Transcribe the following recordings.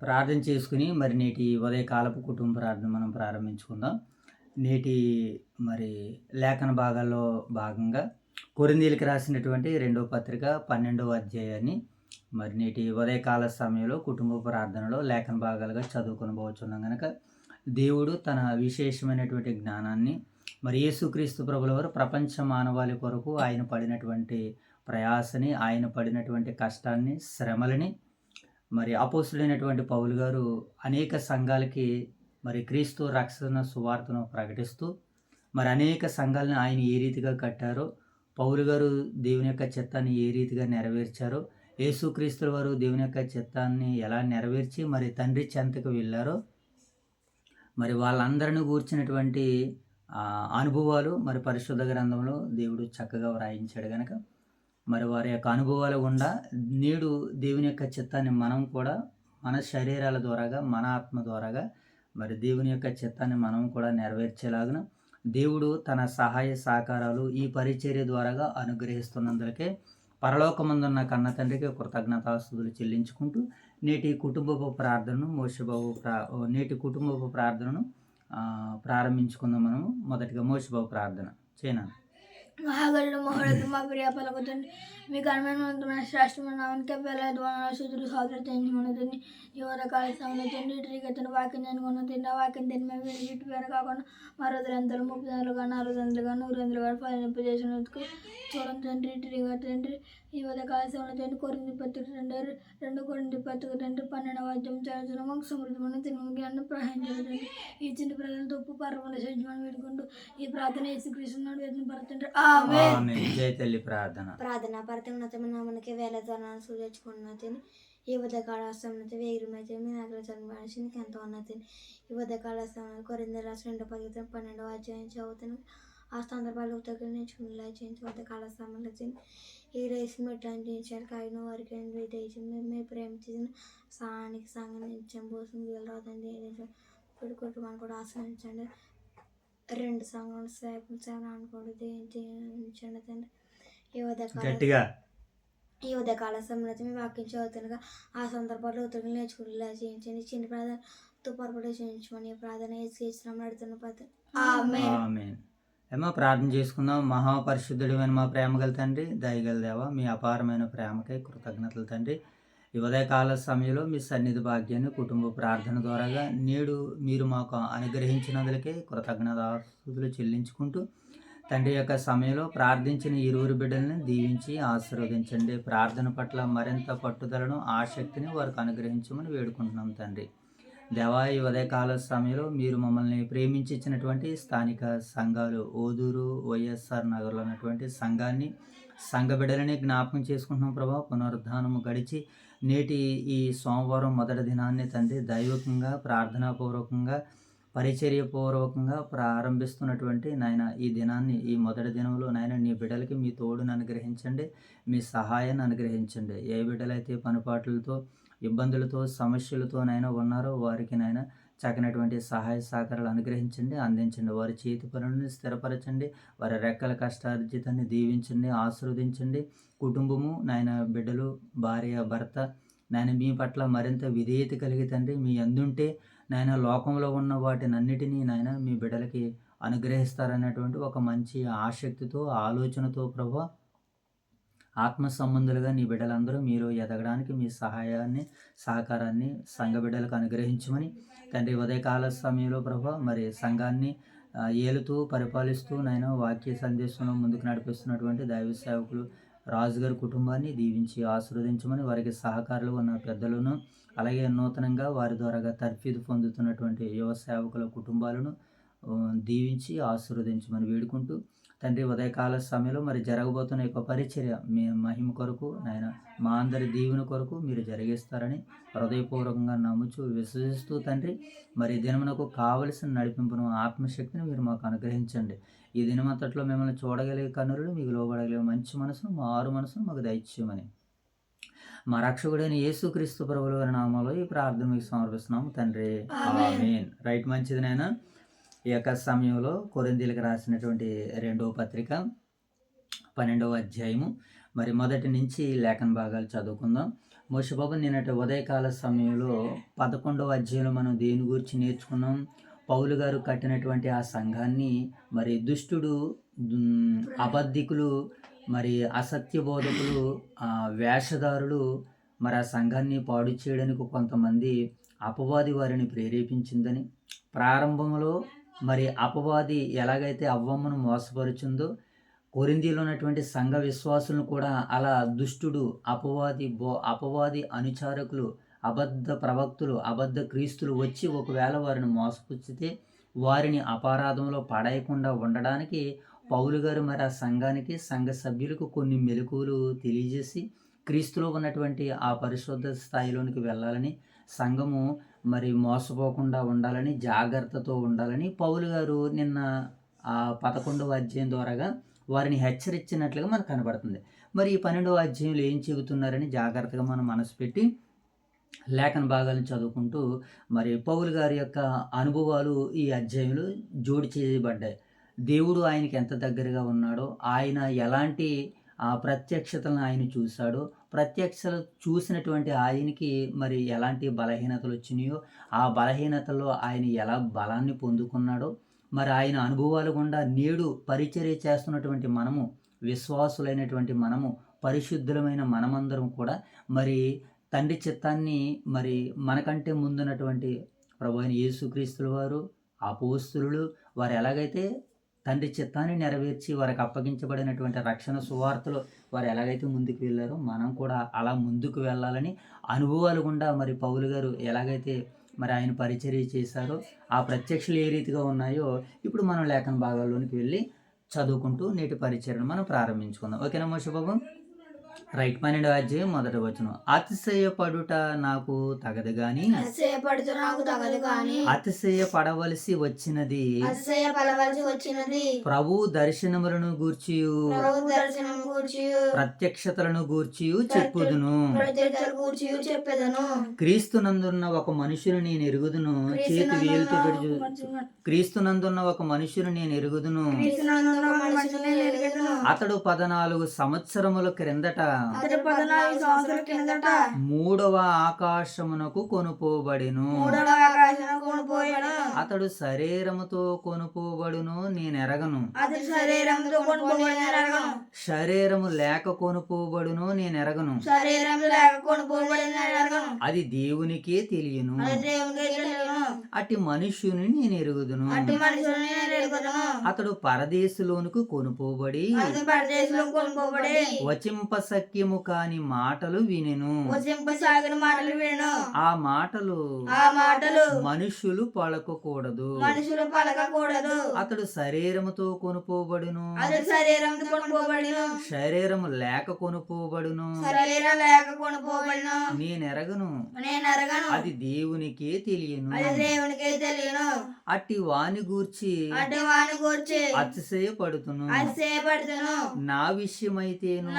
ప్రార్థన చేసుకుని మరి నేటి ఉదయకాలపు కుటుంబ ప్రార్థన మనం ప్రారంభించుకుందాం. నేటి మరి లేఖన భాగాల్లో భాగంగా కొరింథీయులకు రాసినటువంటి రెండవ పత్రిక 12వ అధ్యాయాన్ని మరి నేటి ఉదయకాల సమయంలో కుటుంబ ప్రార్థనలో లేఖన భాగాలుగా చదువుకొనబోతున్నాం గనక దేవుడు తన విశేషమైనటువంటి జ్ఞానాన్ని మరి యేసుక్రీస్తు ప్రభులవారు ప్రపంచ మానవాళి కొరకు ఆయన పడినటువంటి ప్రయాసని, ఆయన పడినటువంటి కష్టాన్ని, శ్రమలని మరి అపోస్తుడైనటువంటి పౌలు గారు అనేక సంఘాలకి మరి క్రీస్తు రక్షణ సువార్తను ప్రకటిస్తూ మరి అనేక సంఘాలను ఆయన ఏ రీతిగా కట్టారో, పౌలు గారు దేవుని యొక్క చిత్తాన్ని ఏ రీతిగా నెరవేర్చారో, యేసుక్రీస్తుల వారు దేవుని యొక్క చిత్తాన్ని ఎలా నెరవేర్చి మరి తండ్రి చెంతకు వెళ్ళారో, మరి వాళ్ళందరిని గూర్చినటువంటి అనుభవాలు మరి పరిశుద్ధ గ్రంథంలో దేవుడు చక్కగా వ్రాయించాడు గనక మరి వారి యొక్క అనుభవాల గుండా నేడు దేవుని యొక్క చిత్తాన్ని మనం కూడా మన శరీరాల ద్వారాగా, మన ఆత్మ ద్వారాగా మరి దేవుని యొక్క చిత్తాన్ని మనం కూడా నెరవేర్చేలాగున దేవుడు తన సహాయ సహకారాలు ఈ పరిచర్య ద్వారాగా అనుగ్రహిస్తున్నందులకే పరలోకమందున్న కన్న తండ్రికి కృతజ్ఞతాస్తుతులు చెల్లించుకుంటూ నేటి కుటుంబపు ప్రార్థనను ప్రారంభించుకుందాం. మనము మొదటిగా మోషబాబు ప్రార్థన చేయనా. మహాగరుడు మహోడకు మా ప్రియ పలకుతండి మీ కర్మమైన శ్రేష్టమైన నామానికి వేలాది వందనాలు స్తుతులు స్తోత్రాలు చెల్లించుకుంటుంది. యువత కాల సమయంలో తండ్రి ఇతను వాక్యం చదువుకున్న వాక్యం తిని మేము వీటి పేరు కాకుండా మరో 30 30 40 100 ఫలింపు చేసినందుకు చూడండి తండ్రి. ఇటుగా తండ్రి యువత కాల సమయంలో తండ్రి కొరింథీ పత్రిక 2 కొరింథీ పత్రిక 12వ అధ్యాయం చదువుతున్నాము. సమృద్ధమైన తిరుగును ప్రయాణించండి. ఈ చిన్న ప్రజలతో ఉప్పు పర్వణ సజ్జమని వేడుకుంటూ ఈ ప్రార్థన యేసుక్రీస్తునాడు వేదన పడుతుంటారు. ప్రార్థన పరతోన్నతమైన నామమునకే వేలాది వందనాలు సూచించుకున్నతిని ఈ ఉదయకాల సమయంలో వేగిరమైతే మీ నగర జన్మనికి ఎంతో ఉన్నతిని ఈ ఉదయకాల సమయంలో కొరింథీ రాసిన 2వ పత్రిక 12వ అధ్యాయం చదువుతున్నాం. ఆ సందర్భాలు ఉత్తగా నేర్చుకునేలా చేయించి ఉదయకాల సమయంలో ఈ రేసి మెట్లను చేయించారు. కాగిన వారికి దయచేసి మేము ప్రేమించిన సహానికి సంఘం పోసం వీలు రాదండి. కుటుంబాన్ని కూడా ఆశ్రయించండి. 2 సంఘాలు సేవను కూడా దీవించండి తండ్రి. ఈ ఉదయకాల సమయంలో మేము వాక్యం చదువుతుండగా ఆ సందర్భాల్లో ఉత్తరం నేర్చుకునేలా చేయించండి. చిన్న ప్రార్థనతో పొరపాటు చేయించమని ప్రార్థన చేస్తున్నాం నడుతున్న ప్రార్థన చేసుకుందాం. మహాపరిశుద్ధుడైన మా ప్రేమగల తండ్రి, దయగల దేవ, మీ అపారమైన ప్రేమకై కృతజ్ఞతలు తండ్రి. ఈ ఉదయకాల సమయంలో మీ సన్నిధి భాగ్యాన్ని కుటుంబ ప్రార్థన ద్వారాగా నేడు మీరు మాకు అనుగ్రహించినందులకే కృతజ్ఞతాస్తుతులు చెల్లించుకుంటూ తండ్రి యొక్క సమయంలో ప్రార్థించిన ఇరువురు బిడ్డలను దీవించి ఆశీర్వదించండి. ప్రార్థన పట్ల మరింత పట్టుదలను, ఆసక్తిని వారికి అనుగ్రహించమని వేడుకుంటున్నాం తండ్రి. దేవా, ఈ ఉదయకాల సమయంలో మీరు మమ్మల్ని ప్రేమించి ఇచ్చినటువంటి స్థానిక సంఘాలు ఓదూరు, వైఎస్ఆర్ నగర్లో ఉన్నటువంటి సంఘాన్ని, సంఘ బిడ్డలని జ్ఞాపకం చేసుకుంటున్నాం ప్రభా. పునరుద్ధానము గడిచి నేటి ఈ సోమవారం మొదటి దినాన్ని తండ్రి దైవికంగా, ప్రార్థనాపూర్వకంగా, పరిచర్యపూర్వకంగా ప్రారంభిస్తున్నటువంటి నాయన ఈ దినాన్ని, ఈ మొదటి దినంలో నాయన నీ బిడ్డలకి మీ తోడును అనుగ్రహించండి, మీ సహాయాన్ని అనుగ్రహించండి. ఏ బిడ్డలైతే పనిపాట్లతో, ఇబ్బందులతో, సమస్యలతో నాయన ఉన్నారో వారికి నాయన చక్కనటువంటి సహాయ సహకారాలు అనుగ్రహించండి, అందించండి. వారి చేతి పనులను స్థిరపరచండి, వారి రెక్కల కష్టార్జితాన్ని దీవించండి, ఆశీర్వదించండి. కుటుంబము నాయన, బిడ్డలు, భార్య, భర్త నాయన మీ పట్ల మరింత విధేయత కలిగి తండ్రి మీ అందుంటే నాయన లోకంలో ఉన్న వాటినన్నిటినీ నాయన మీ బిడ్డలకి అనుగ్రహిస్తారనేటువంటి ఒక మంచి ఆసక్తితో, ఆలోచనతో ప్రభా ఆత్మ సంబంధులుగా నీ బిడ్డలందరూ మీరు ఎదగడానికి మీ సహాయాన్ని, సహకారాన్ని సంఘ బిడ్డలకు అనుగ్రహించమని తండ్రి ఉదయకాల సమయంలో ప్రభా మరి సంఘాన్ని ఏలుతూ పరిపాలిస్తూ నాయన వాక్య సందేశంలో ముందుకు నడిపిస్తున్నటువంటి దైవ సేవకులు రాజుగారి కుటుంబాన్ని దీవించి ఆశీర్వదించమని, వారికి సహకారులు ఉన్న పెద్దలను, అలాగే నూతనంగా వారి ద్వారాగా తర్ఫీదు పొందుతున్నటువంటి యువ సేవకుల కుటుంబాలను దీవించి ఆశీర్వదించమని వేడుకుంటూ తండ్రి ఉదయకాల సమయంలో మరి జరగబోతున్న యొక్క పరిచర్య మీ మహిమ కొరకు నాయన మా అందరి దీవెన కొరకు మీరు జరిగిస్తారని హృదయపూర్వకంగా నమ్ముచు విశ్వసిస్తూ తండ్రి మరి దినమునకు కావలసిన నడిపింపును, ఆత్మశక్తిని మీరు మాకు అనుగ్రహించండి. ఈ దినమంతట్లో మిమ్మల్ని చూడగలిగే కన్నులు, మీకు లోబడగలిగే మంచి మనసును, మారు మనసును మాకు దయచేయమని మా రక్షకుడైన యేసుక్రీస్తు ప్రభువుల వారి నామములో ఈ ప్రార్థన మీకు సమర్పిస్తున్నాము తండ్రి, ఆమేన్. రైట్, మంచిది నాయన. ఈ యొక్క సమయంలో కొరింథీయులకు రాసినటువంటి 2వ పత్రిక 12వ అధ్యాయము మరి మొదటి నుంచి లేఖన భాగాలు చదువుకుందాం. మోషబాబు నిన్నటి ఉదయకాల సమయంలో 11వ అధ్యాయంలో మనం దేని గురించి నేర్చుకున్నాం? పౌలు గారు కట్టినటువంటి ఆ సంఘాన్ని మరి దుష్టుడు, అబద్ధికులు, మరి అసత్య బోధకులు, వేషధారులు మరి ఆ సంఘాన్ని పాడు చేయడానికి కొంతమంది అపవాది వారిని ప్రేరేపించిందని, ప్రారంభంలో మరి అపవాది ఎలాగైతే అవ్వమ్మను మోసపరుచుందో కొరింథీలో ఉన్నటువంటి సంఘ విశ్వాసులను కూడా అలా దుష్టుడు, అపవాది అనుచారకులు, అబద్ధ ప్రవక్తులు, అబద్ధ క్రీస్తులు వచ్చి ఒకవేళ వారిని మోసపుచ్చితే వారిని అపరాధంలో పడేయకుండా ఉండడానికి పౌలు గారు మరి ఆ సంఘానికి, సంఘ సభ్యులకు కొన్ని మెలకువలు తెలియజేసి క్రీస్తులో ఉన్నటువంటి ఆ పరిశుద్ధ స్థాయిలోనికి వెళ్ళాలని, సంఘము మరి మోసపోకుండా ఉండాలని, జాగ్రత్తతో ఉండాలని పౌలు గారు నిన్న ఆ 11వ అధ్యాయం ద్వారాగా వారిని హెచ్చరించినట్లుగా మనకు కనబడుతుంది. మరి ఈ 12వ అధ్యాయంలో ఏం చెబుతున్నారని జాగ్రత్తగా మనం మనసు పెట్టి లేఖన భాగాలను చదువుకుంటూ మరి పౌలు గారి యొక్క అనుభవాలు ఈ అధ్యాయంలో జోడి చేయబడ్డాయి. దేవుడు ఆయనకి ఎంత దగ్గరగా ఉన్నాడో, ఆయన ఎలాంటి ప్రత్యక్షతలను ఆయన చూశాడో, ప్రత్యక్షలు చూసినటువంటి ఆయనకి మరి ఎలాంటి బలహీనతలు వచ్చినాయో, ఆ బలహీనతల్లో ఆయన ఎలా బలాన్ని పొందుకున్నాడో, మరి ఆయన అనుభవాలు గుండా నేడు పరిచర్య చేస్తున్నటువంటి మనము, విశ్వాసులైనటువంటి మనము, పరిశుద్ధులమైన మనమందరం కూడా మరి తండ్రి చిత్తాన్ని మరి మనకంటే ముందున్నటువంటి ప్రభు అయిన యేసుక్రీస్తుల వారు, అపోస్తలులు వారు ఎలాగైతే తండ్రి చిత్తాన్ని నెరవేర్చి వారికి అప్పగించబడినటువంటి రక్షణ సువార్తలో వారు ఎలాగైతే ముందుకు వెళ్ళారో మనం కూడా అలా ముందుకు వెళ్ళాలని అనుభవాలు గుండా మరి పౌలు గారు ఎలాగైతే మరి ఆయన పరిచర్య చేశారో, ఆ ప్రత్యక్షలు ఏ రీతిగా ఉన్నాయో ఇప్పుడు మనం లేఖన భాగాల్లోనికి వెళ్ళి చదువుకుంటూ నేటి పరిచర్యను మనం ప్రారంభించుకుందాం. ఓకేనా మోషబాబు? రైట్. 12వ అధ్యాయం 1వ వచనం. అతిశయపడుట నాకు తగదు గాని అతిశయపడవలసి వచ్చినది ప్రభు దర్శనములను గూర్చియు ప్రత్యక్షతలను గూర్చియు చెప్పుదును. క్రీస్తునందున్న ఒక మనుషుని నేను ఎరుగుదును, చేతి వేలుతో పెడుచు క్రీస్తునందున్న ఒక మనుషుని నేను ఎరుగుదును, అతడు 14 సంవత్సరముల క్రిందట 3వ ఆకాశమునకు కొనుపోబడెను. అతడు శరీరముతో కొనుపోబడును నేనెరగను, శరీరము లేక కొనుపోబడును నేనెరగను, అది దేవునికే తెలియను. అట్టి మనుష్యుని నేను ఎరుగుదును, అతడు పరదేశులోనికి కొనుపోబడి వచింపశక్యము కాని మాటలు వినెను. ఆ మాటలు మనుషులు పలకకూడదు. అతడు శరీరముతో కొనుపోబడును, శరీరము లేక కొనుపోబడును నేనెరగను, అది దేవునికే తెలియను. అట్టి వాని గూర్చి అతిశయపడుతును. నా విషయమైతేను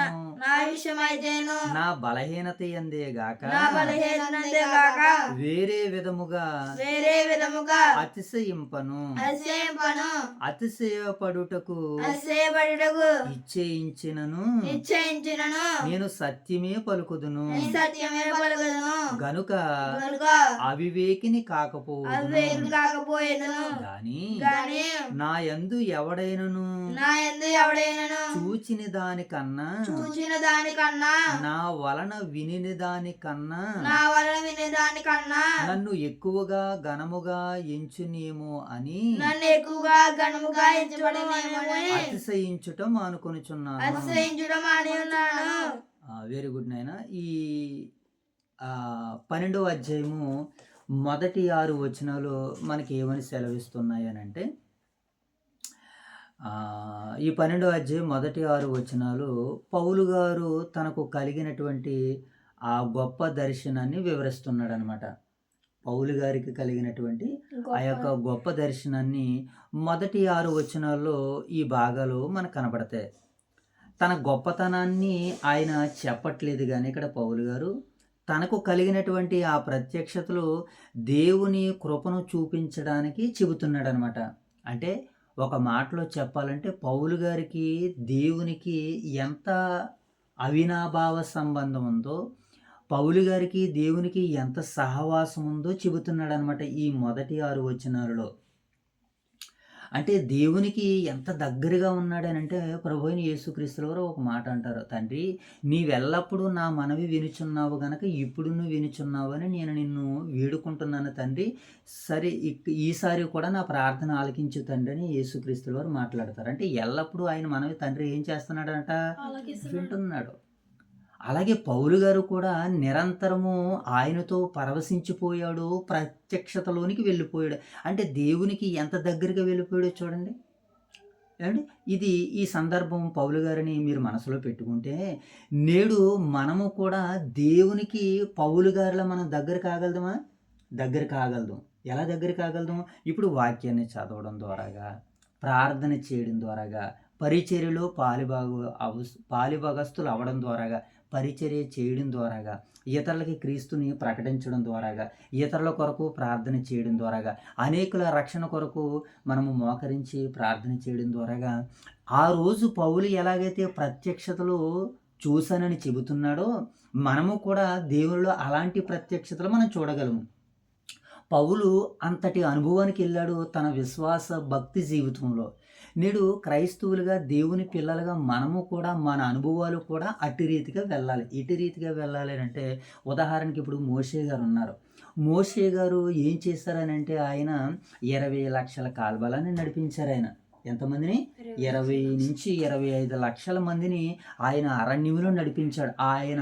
నా బలహీనత యందే గాక వేరే విధముగా అతిశయింపను. అతిశయపడుటకు ఇచ్చేయించినను నేను సత్యమే పలుకుదును. గనుక అవివేకిని కాకపోదును గాని నా యందు ఎవడైనను చూచిన దానికన్నా నా వలన వినిన దానికన్నా నన్ను ఎక్కువగా ఘనముగా ఎంచునేమో అని అతిశయించుట మానుకొనుచున్నాను. వెరీ గుడ్ నాయన. ఈ 12వ అధ్యాయము మొదటి 6 వచనాలు మనకి ఏమని సెలవిస్తున్నాయి అని అంటే, ఈ 12వ అధ్యాయం మొదటి 6 వచనాలు పౌలు గారు తనకు కలిగినటువంటి ఆ గొప్ప దర్శనాన్ని వివరిస్తున్నాడు అనమాట. పౌలు గారికి కలిగినటువంటి ఆ యొక్క గొప్ప దర్శనాన్ని మొదటి 6 వచనాల్లో ఈ భాగాలు మనకు కనబడతాయి. తన గొప్పతనాన్ని ఆయన చెప్పట్లేదు కానీ ఇక్కడ పౌలు గారు తనకు కలిగినటువంటి ఆ ప్రత్యక్షతలు దేవుని కృపను చూపించడానికి చెబుతున్నాడు అనమాట. అంటే ఒక మాటలో చెప్పాలంటే పౌలు గారికి దేవునికి ఎంత అవినాభావ సంబంధం ఉందో, పౌలు గారికి దేవునికి ఎంత సహవాసం ఉందో చెబుతున్నాడు అనమాట ఈ మొదటి 6 వచనాలలో. అంటే దేవునికి ఎంత దగ్గరగా ఉన్నాడనంటే ప్రభువైన యేసుక్రీస్తుల వారు ఒక మాట అంటారు, తండ్రి నీవెల్లప్పుడూ నా మనవి వినుచున్నావు గనక ఇప్పుడు నువ్వు వినుచున్నావు అని నేను నిన్ను వేడుకుంటున్నాను తండ్రి. సరే ఈసారి కూడా నా ప్రార్థన ఆలకించు తండ్రి అని యేసుక్రీస్తుల వారు మాట్లాడతారు. అంటే ఎల్లప్పుడూ ఆయన మనవి తండ్రి ఏం చేస్తున్నాడంట? వింటున్నాడు. అలాగే పౌలు గారు కూడా నిరంతరము ఆయనతో పరవశించిపోయాడు, ప్రత్యక్షతలోనికి వెళ్ళిపోయాడు. అంటే దేవునికి ఎంత దగ్గరగా వెళ్ళిపోయాడో చూడండి. ఏమండి, ఇది ఈ సందర్భం పౌలు గారిని మీరు మనసులో పెట్టుకుంటే నేడు మనము కూడా దేవునికి పౌలు గారిలా మనం దగ్గర కాగలదమా? దగ్గర కాగలదు. ఎలా దగ్గర కాగలదు? ఇప్పుడు వాక్యాన్ని చదవడం ద్వారాగా, ప్రార్థన చేయడం ద్వారాగా, పరిచర్యలో పాలిభాగస్తులు అవ్వడం ద్వారాగా, పరిచర్య చేయడం ద్వారాగా, ఇతరులకి క్రీస్తుని ప్రకటించడం ద్వారాగా, ఇతరుల కొరకు ప్రార్థన చేయడం ద్వారాగా, అనేకుల రక్షణ కొరకు మనము మోకరించి ప్రార్థన చేయడం ద్వారాగా, ఆ రోజు పౌలు ఎలాగైతే ప్రత్యక్షతలు చూశానని చెబుతున్నాడో మనము కూడా దేవునిలో అలాంటి ప్రత్యక్షతలు మనం చూడగలము. పౌలు అంతటి అనుభవానికి వెళ్ళాడు తన విశ్వాస భక్తి జీవితంలో. నేడు క్రైస్తవులుగా దేవుని పిల్లలుగా మనము కూడా మన అనుభవాలు కూడా అట్టి రీతిగా వెళ్ళాలి. ఇటు రీతిగా వెళ్ళాలి అంటే ఉదాహరణకి ఇప్పుడు మోషే గారు ఉన్నారు. మోషే గారు ఏం చేశారనంటే ఆయన 20 లక్షల కాల్బలాన్ని నడిపించారు. ఆయన ఎంతమందిని? 20 నుంచి 25 లక్షల మందిని ఆయన అరణ్యంలో నడిపించాడు. ఆయన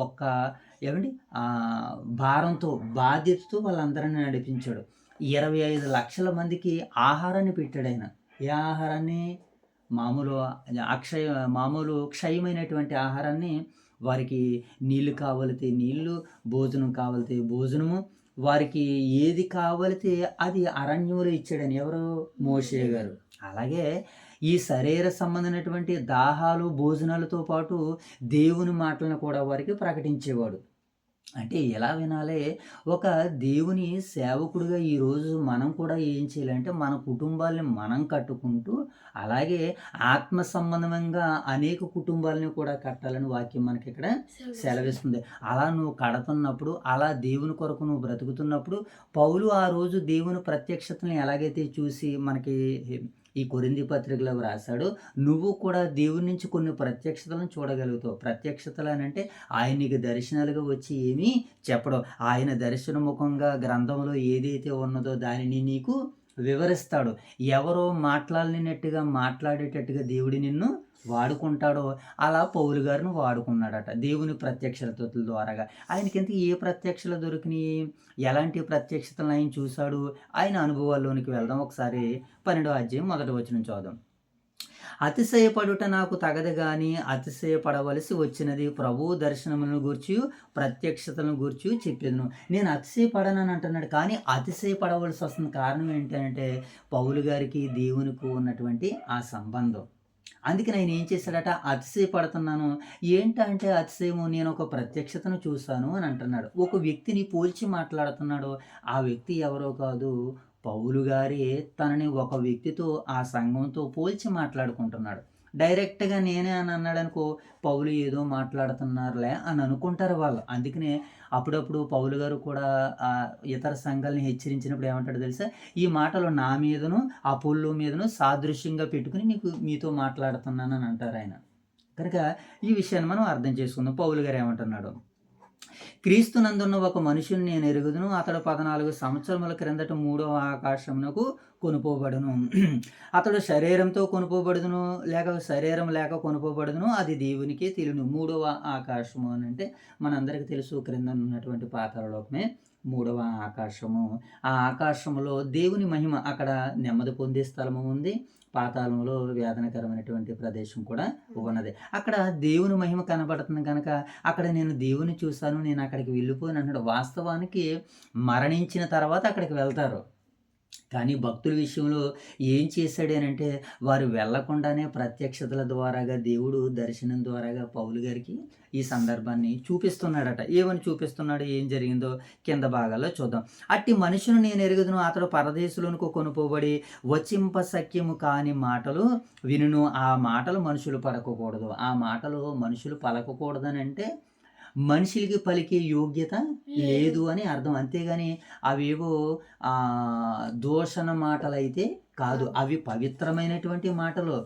ఒక్క ఏమండి భారంతో బాధ్యతతో వాళ్ళందరినీ నడిపించాడు. 25 లక్షల మందికి ఆహారాన్ని పెట్టాడు ఆయన. ఏ ఆహారాన్ని? మామూలు క్షయమైనటువంటి ఆహారాన్ని. వారికి నీళ్లు కావాలితే నీళ్లు, భోజనం కావాలితే భోజనము, వారికి ఏది కావాలితే అది అరణ్యంలో ఇచ్చాడని. ఎవరు? మోషే గారు. అలాగే ఈ శరీర సంబంధమైనటువంటి దాహాలు భోజనాలతో పాటు దేవుని మాటలను కూడా వారికి ప్రకటించేవాడు. అంటే ఎలా వినాలి? ఒక దేవుని సేవకుడిగా ఈరోజు మనం కూడా ఏం చేయాలంటే మన కుటుంబాలని మనం కట్టుకుంటూ అలాగే ఆత్మ సంబంధంగా అనేక కుటుంబాలని కూడా కట్టాలని వాక్యం మనకి ఇక్కడ సెలవిస్తుంది. అలా నువ్వు కడుతున్నప్పుడు, అలా దేవుని కొరకు నువ్వు బ్రతుకుతున్నప్పుడు పౌలు ఆ రోజు దేవుని ప్రత్యక్షతని ఎలాగైతే చూసి మనకి ఈ కొరింథీ పత్రికలో రాశాడు, నువ్వు కూడా దేవుని నుంచి కొన్ని ప్రత్యక్షతలను చూడగలుగుతావు. ప్రత్యక్షతలు అని అంటే ఆయన నీకు దర్శనాలుగా వచ్చి ఏమీ చెప్పడం, ఆయన దర్శనముఖంగా గ్రంథంలో ఏదైతే ఉన్నదో దానిని నీకు వివరిస్తాడు. ఎవరో మాట్లాడేటట్టుగా దేవుడి నిన్ను వాడుకుంటాడో అలా పౌలు గారిని వాడుకున్నాడట దేవుని ప్రత్యక్షతల ద్వారాగా. ఆయనకి ఎంత ఏ ప్రత్యక్షలు దొరికినాయి? ఎలాంటి ప్రత్యక్షతలు ఆయన చూశాడు? ఆయన అనుభవాల్లోనికి వెళ్దాం. ఒకసారి 12వ అధ్యాయం 1వ వచనం చూద్దాం. అతిశయపడుట నాకు తగదు గాని అతిశయపడవలసి వచ్చినది, ప్రభువు దర్శనములను గూర్చి ప్రత్యక్షతలను గూర్చి చెప్పేదను. నేను అతిశయపడనని అంటున్నాడు, కానీ అతిశయపడవలసి వస్తుంది. కారణం ఏంటంటే పౌలు గారికి దేవునికి ఉన్నటువంటి ఆ సంబంధం. అందుకని ఆయన ఏం చేశాడట? అతిశయపడుతున్నాను. ఏంటంటే అతిశయము, నేను ఒక ప్రత్యక్షతను చూశాను అని అంటున్నాడు. ఒక వ్యక్తిని పోల్చి మాట్లాడుతున్నాడు. ఆ వ్యక్తి ఎవరో కాదు, పౌలు గారే తనని ఒక వ్యక్తితో ఆ సంఘంతో పోల్చి మాట్లాడుకుంటున్నాడు. డైరెక్ట్గా నేనే అని అన్నాడు అనుకో, పౌలు ఏదో మాట్లాడుతున్నారులే అని అనుకుంటారు వాళ్ళు. అందుకనే అప్పుడప్పుడు పౌలు గారు కూడా ఇతర సంఘాలని హెచ్చరించినప్పుడు ఏమంటాడు తెలుసా? ఈ మాటలు నా మీదను అపోల్లో మీదను సాదృశ్యంగా పెట్టుకుని మీతో మాట్లాడుతున్నాను అని అంటారు ఆయన. కనుక ఈ విషయాన్ని మనం అర్థం చేసుకుందాం. పౌలు గారు ఏమంటున్నాడు? క్రీస్తునందున్న ఒక మనుషుని నేను ఎరుగుదును, అతడు 14 సంవత్సరముల క్రిందట 3వ ఆకాశమునకు కొనుపోబడును. అతడు శరీరంతో కొనుపోబడుదును లేక శరీరం లేక కొనుపోబడుదును, అది దేవునికే తెలియను. 3వ ఆకాశము అని అంటే మనందరికీ తెలుసు, క్రింద ఉన్నటువంటి పాతాళలోకమే 3వ ఆకాశము. ఆ ఆకాశములో దేవుని మహిమ, అక్కడ నెమ్మది పొందే స్థలము ఉంది. పాతాళంలో వేదనకరమైనటువంటి ప్రదేశం కూడా ఉన్నది. అక్కడ దేవుని మహిమ కనబడుతుంది కనుక అక్కడ నేను దేవుని చూశాను, నేను అక్కడికి వెళ్ళిపోయాను అన్నాడు. వాస్తవానికి మరణించిన తర్వాత అక్కడికి వెళ్తారు. కానీ భక్తుల విషయంలో ఏం చేశాడు అని అంటే వారు వెళ్లకుండానే ప్రత్యక్షతల ద్వారాగా దేవుడు దర్శనం ద్వారాగా పౌలు గారికి ఈ సందర్భాన్ని చూపిస్తున్నాడట. ఏమని చూపిస్తున్నాడు? ఏం జరిగిందో కింద భాగాల్లో చూద్దాం. అట్టి మనుషును నేను ఎరుగుదును, అతడు పరదేశులకు కొనుపోబడి వచింప సఖ్యము కాని మాటలు వినును. ఆ మాటలు మనుషులు పలకకూడదు. ఆ మాటలు మనుషులు పలకకూడదని అంటే మనుషులకి పలికే యోగ్యత లేదు అని అర్థం. అంతేగాని అవేవో దూషణ మాటలైతే కాదు, అవి పవిత్రమైనటువంటి మాటలు.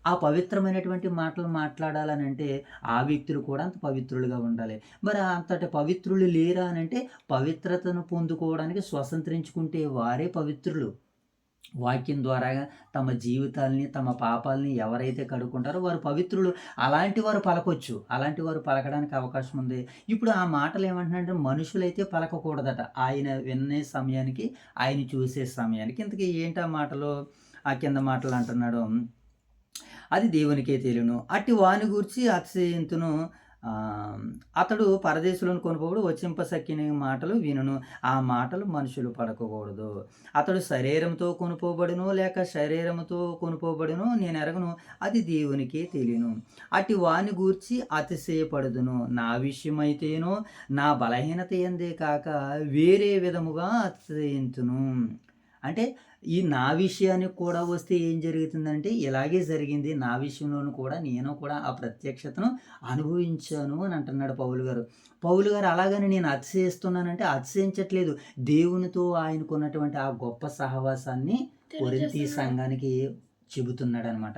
ఆ పవిత్రమైనటువంటి మాటలు మాట్లాడాలని అంటే ఆ వ్యక్తులు కూడా అంత పవిత్రులుగా ఉండాలి. మరి అంతటి పవిత్రులు లేరా అని అంటే పవిత్రతను పొందుకోవడానికి స్వతంత్రించుకుంటే వారే పవిత్రులు. వాక్యం ద్వారా తమ జీవితాల్ని, తమ పాపాలని ఎవరైతే కడుక్కుంటారో వారు పవిత్రులు. అలాంటి వారు పలకొచ్చు, అలాంటి వారు పలకడానికి అవకాశం ఉంది. ఇప్పుడు ఆ మాటలు ఏమంటున్నారంటే మనుషులైతే పలకకూడదట, ఆయన వినే సమయానికి, ఆయన చూసే సమయానికి. ఇంతకీ ఏంటి ఆ మాటలు? ఆ కింద మాటలు అంటున్నాడు, అది దేవునికే తెలియను. అట్టి వాని గూర్చి అతిశయింతును, అతడు పరదేశులను కొనుపోవుడు వచ్చింపసక్కిన మాటలు వినును, ఆ మాటలు మనుషులు పలకకూడదు. అతడు శరీరంతో కొనుపోబడును లేక శరీరముతో కొనుపోబడును నేను ఎరగను, అది దేవునికే తెలియను. అట్టి వాని గూర్చి అతిశయపడుదును, నా విషయమైతేనో నా బలహీనత ఎందే కాక వేరే విధముగా అతిశయింతును. అంటే ఈ నా విషయానికి కూడా వస్తే ఏం జరుగుతుందంటే ఇలాగే జరిగింది, నా విషయంలోనూ కూడా నేను కూడా ఆ ప్రత్యక్షతను అనుభవించాను అని అంటున్నాడు పౌలు గారు. పౌలు గారు అలాగని నేను అతిశయిస్తున్నానంటే అతిశయించట్లేదు, దేవునితో ఆయనకున్నటువంటి ఆ గొప్ప సహవాసాన్ని కొరింథీ సంఘానికి చెబుతున్నాడు అనమాట.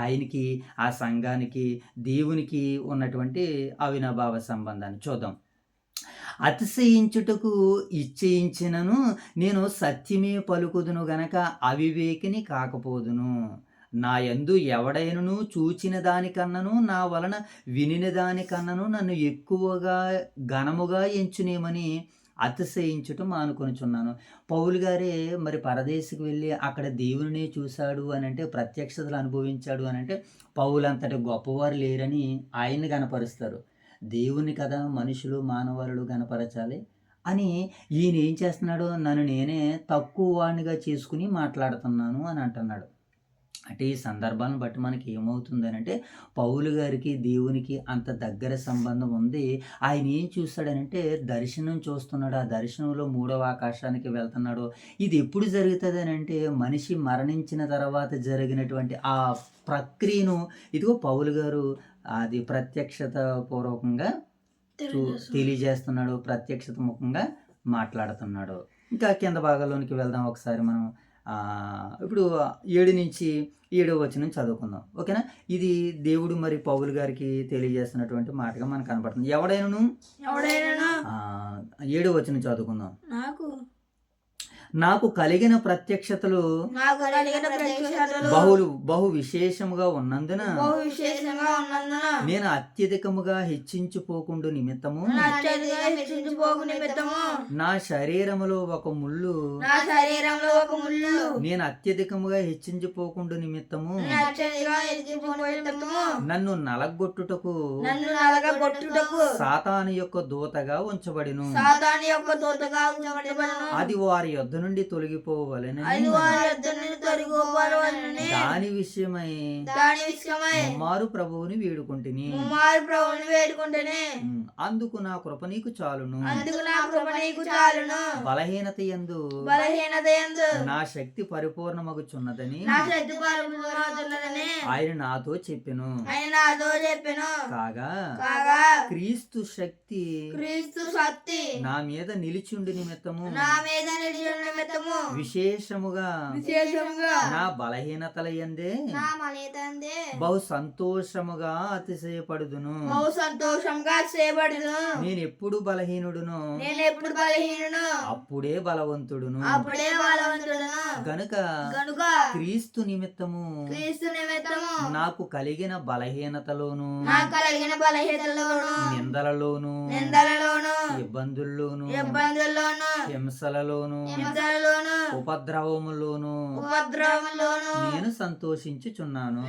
ఆయనకి, ఆ సంఘానికి, దేవునికి ఉన్నటువంటి అవినాభావ సంబంధాన్ని చూద్దాం. అతిశయించుటకు ఇచ్చయించినను నేను సత్యమే పలుకుదును గనక అవివేకిని కాకపోదును. నా యందు ఎవడైనను చూచిన దానికన్నను నా వలన వినిన దానికన్నను నన్ను ఎక్కువగా ఘనముగా ఎంచునేమని అతిశయించుట మానుకొనుచున్నాను. పౌలు గారే మరి పరదేశికి వెళ్ళి అక్కడ దేవునినే చూశాడు అని అంటే, ప్రత్యక్షతలు అనుభవించాడు అని అంటే పౌలు అంతటి గొప్పవారు లేరని ఆయన్ని గనపరుస్తారు. దేవుని కదా మనుషులు, మానవాళులు గనపరచాలి అని ఈయన ఏం చేస్తున్నాడు, నన్ను నేనే తక్కువ వాడినిగా చేసుకుని మాట్లాడుతున్నాను అని అంటున్నాడు. అంటే ఈ సందర్భాలను బట్టి మనకి ఏమవుతుందని అంటే పౌలు గారికి దేవునికి అంత దగ్గర సంబంధం ఉంది. ఆయన ఏం చూస్తాడనంటే దర్శనం చూస్తున్నాడు, ఆ దర్శనంలో 3వ ఆకాశానికి వెళ్తున్నాడు. ఇది ఎప్పుడు జరుగుతుంది అని అంటే మనిషి మరణించిన తర్వాత జరిగినటువంటి ఆ ప్రక్రియను ఇదిగో పౌలు గారు అది ప్రత్యక్షత పూర్వకంగా తెలియజేస్తున్నాడు, ప్రత్యక్షత ముఖంగా మాట్లాడుతున్నాడు. ఇంకా కింద భాగాల్లోనికి వెళ్దాం ఒకసారి మనం. ఇప్పుడు 7 నుంచి 7వ వచనం చదువుకుందాం, ఓకేనా? ఇది దేవుడు మరి పౌలు గారికి తెలియజేస్తున్నటువంటి మాటగా మనకు కనపడుతుంది. ఎవడైనను 7వ వచనం చదువుకుందాం. నాకు కలిగిన ప్రత్యక్షతలు బహు విశేషముగా ఉన్నందున నేను అత్యధికముగా హెచ్చించుపోకుండు నిమిత్తము నా శరీరములో ఒక ముళ్ళు నేను అత్యధికముగా హెచ్చించుపోకుండు నిమిత్తము నన్ను నలగొట్టుటకు సాతాను యొక్క దూతగా ఉంచబడిను, అది వారి యొద్ద నుండి తొలగిపోవాలని దాని విషయమై మారు ప్రభువుని వేడుకుంటుని, అందుకు నా కృప నీకు చాలును, బలహీనత యందు నా శక్తి పరిపూర్ణమగుచున్నదని ఆయన నాతో చెప్పెను. కాగా క్రీస్తు శక్తి నా మీద నిలిచిండు నిమిత్తము విశేషముగా నా బలహీనతల యందే బహు సంతోషముగా అతిశయపడుదును. నేను ఎప్పుడు బలహీనుడును అప్పుడే బలవంతుడును. గనుక క్రీస్తు నిమిత్తము నాకు కలిగిన బలహీనతలోను నిందలలోను ఇబ్బందుల్లోను హింసలలోను ఉపద్రవములోను నేను సంతోషించుచున్నాను.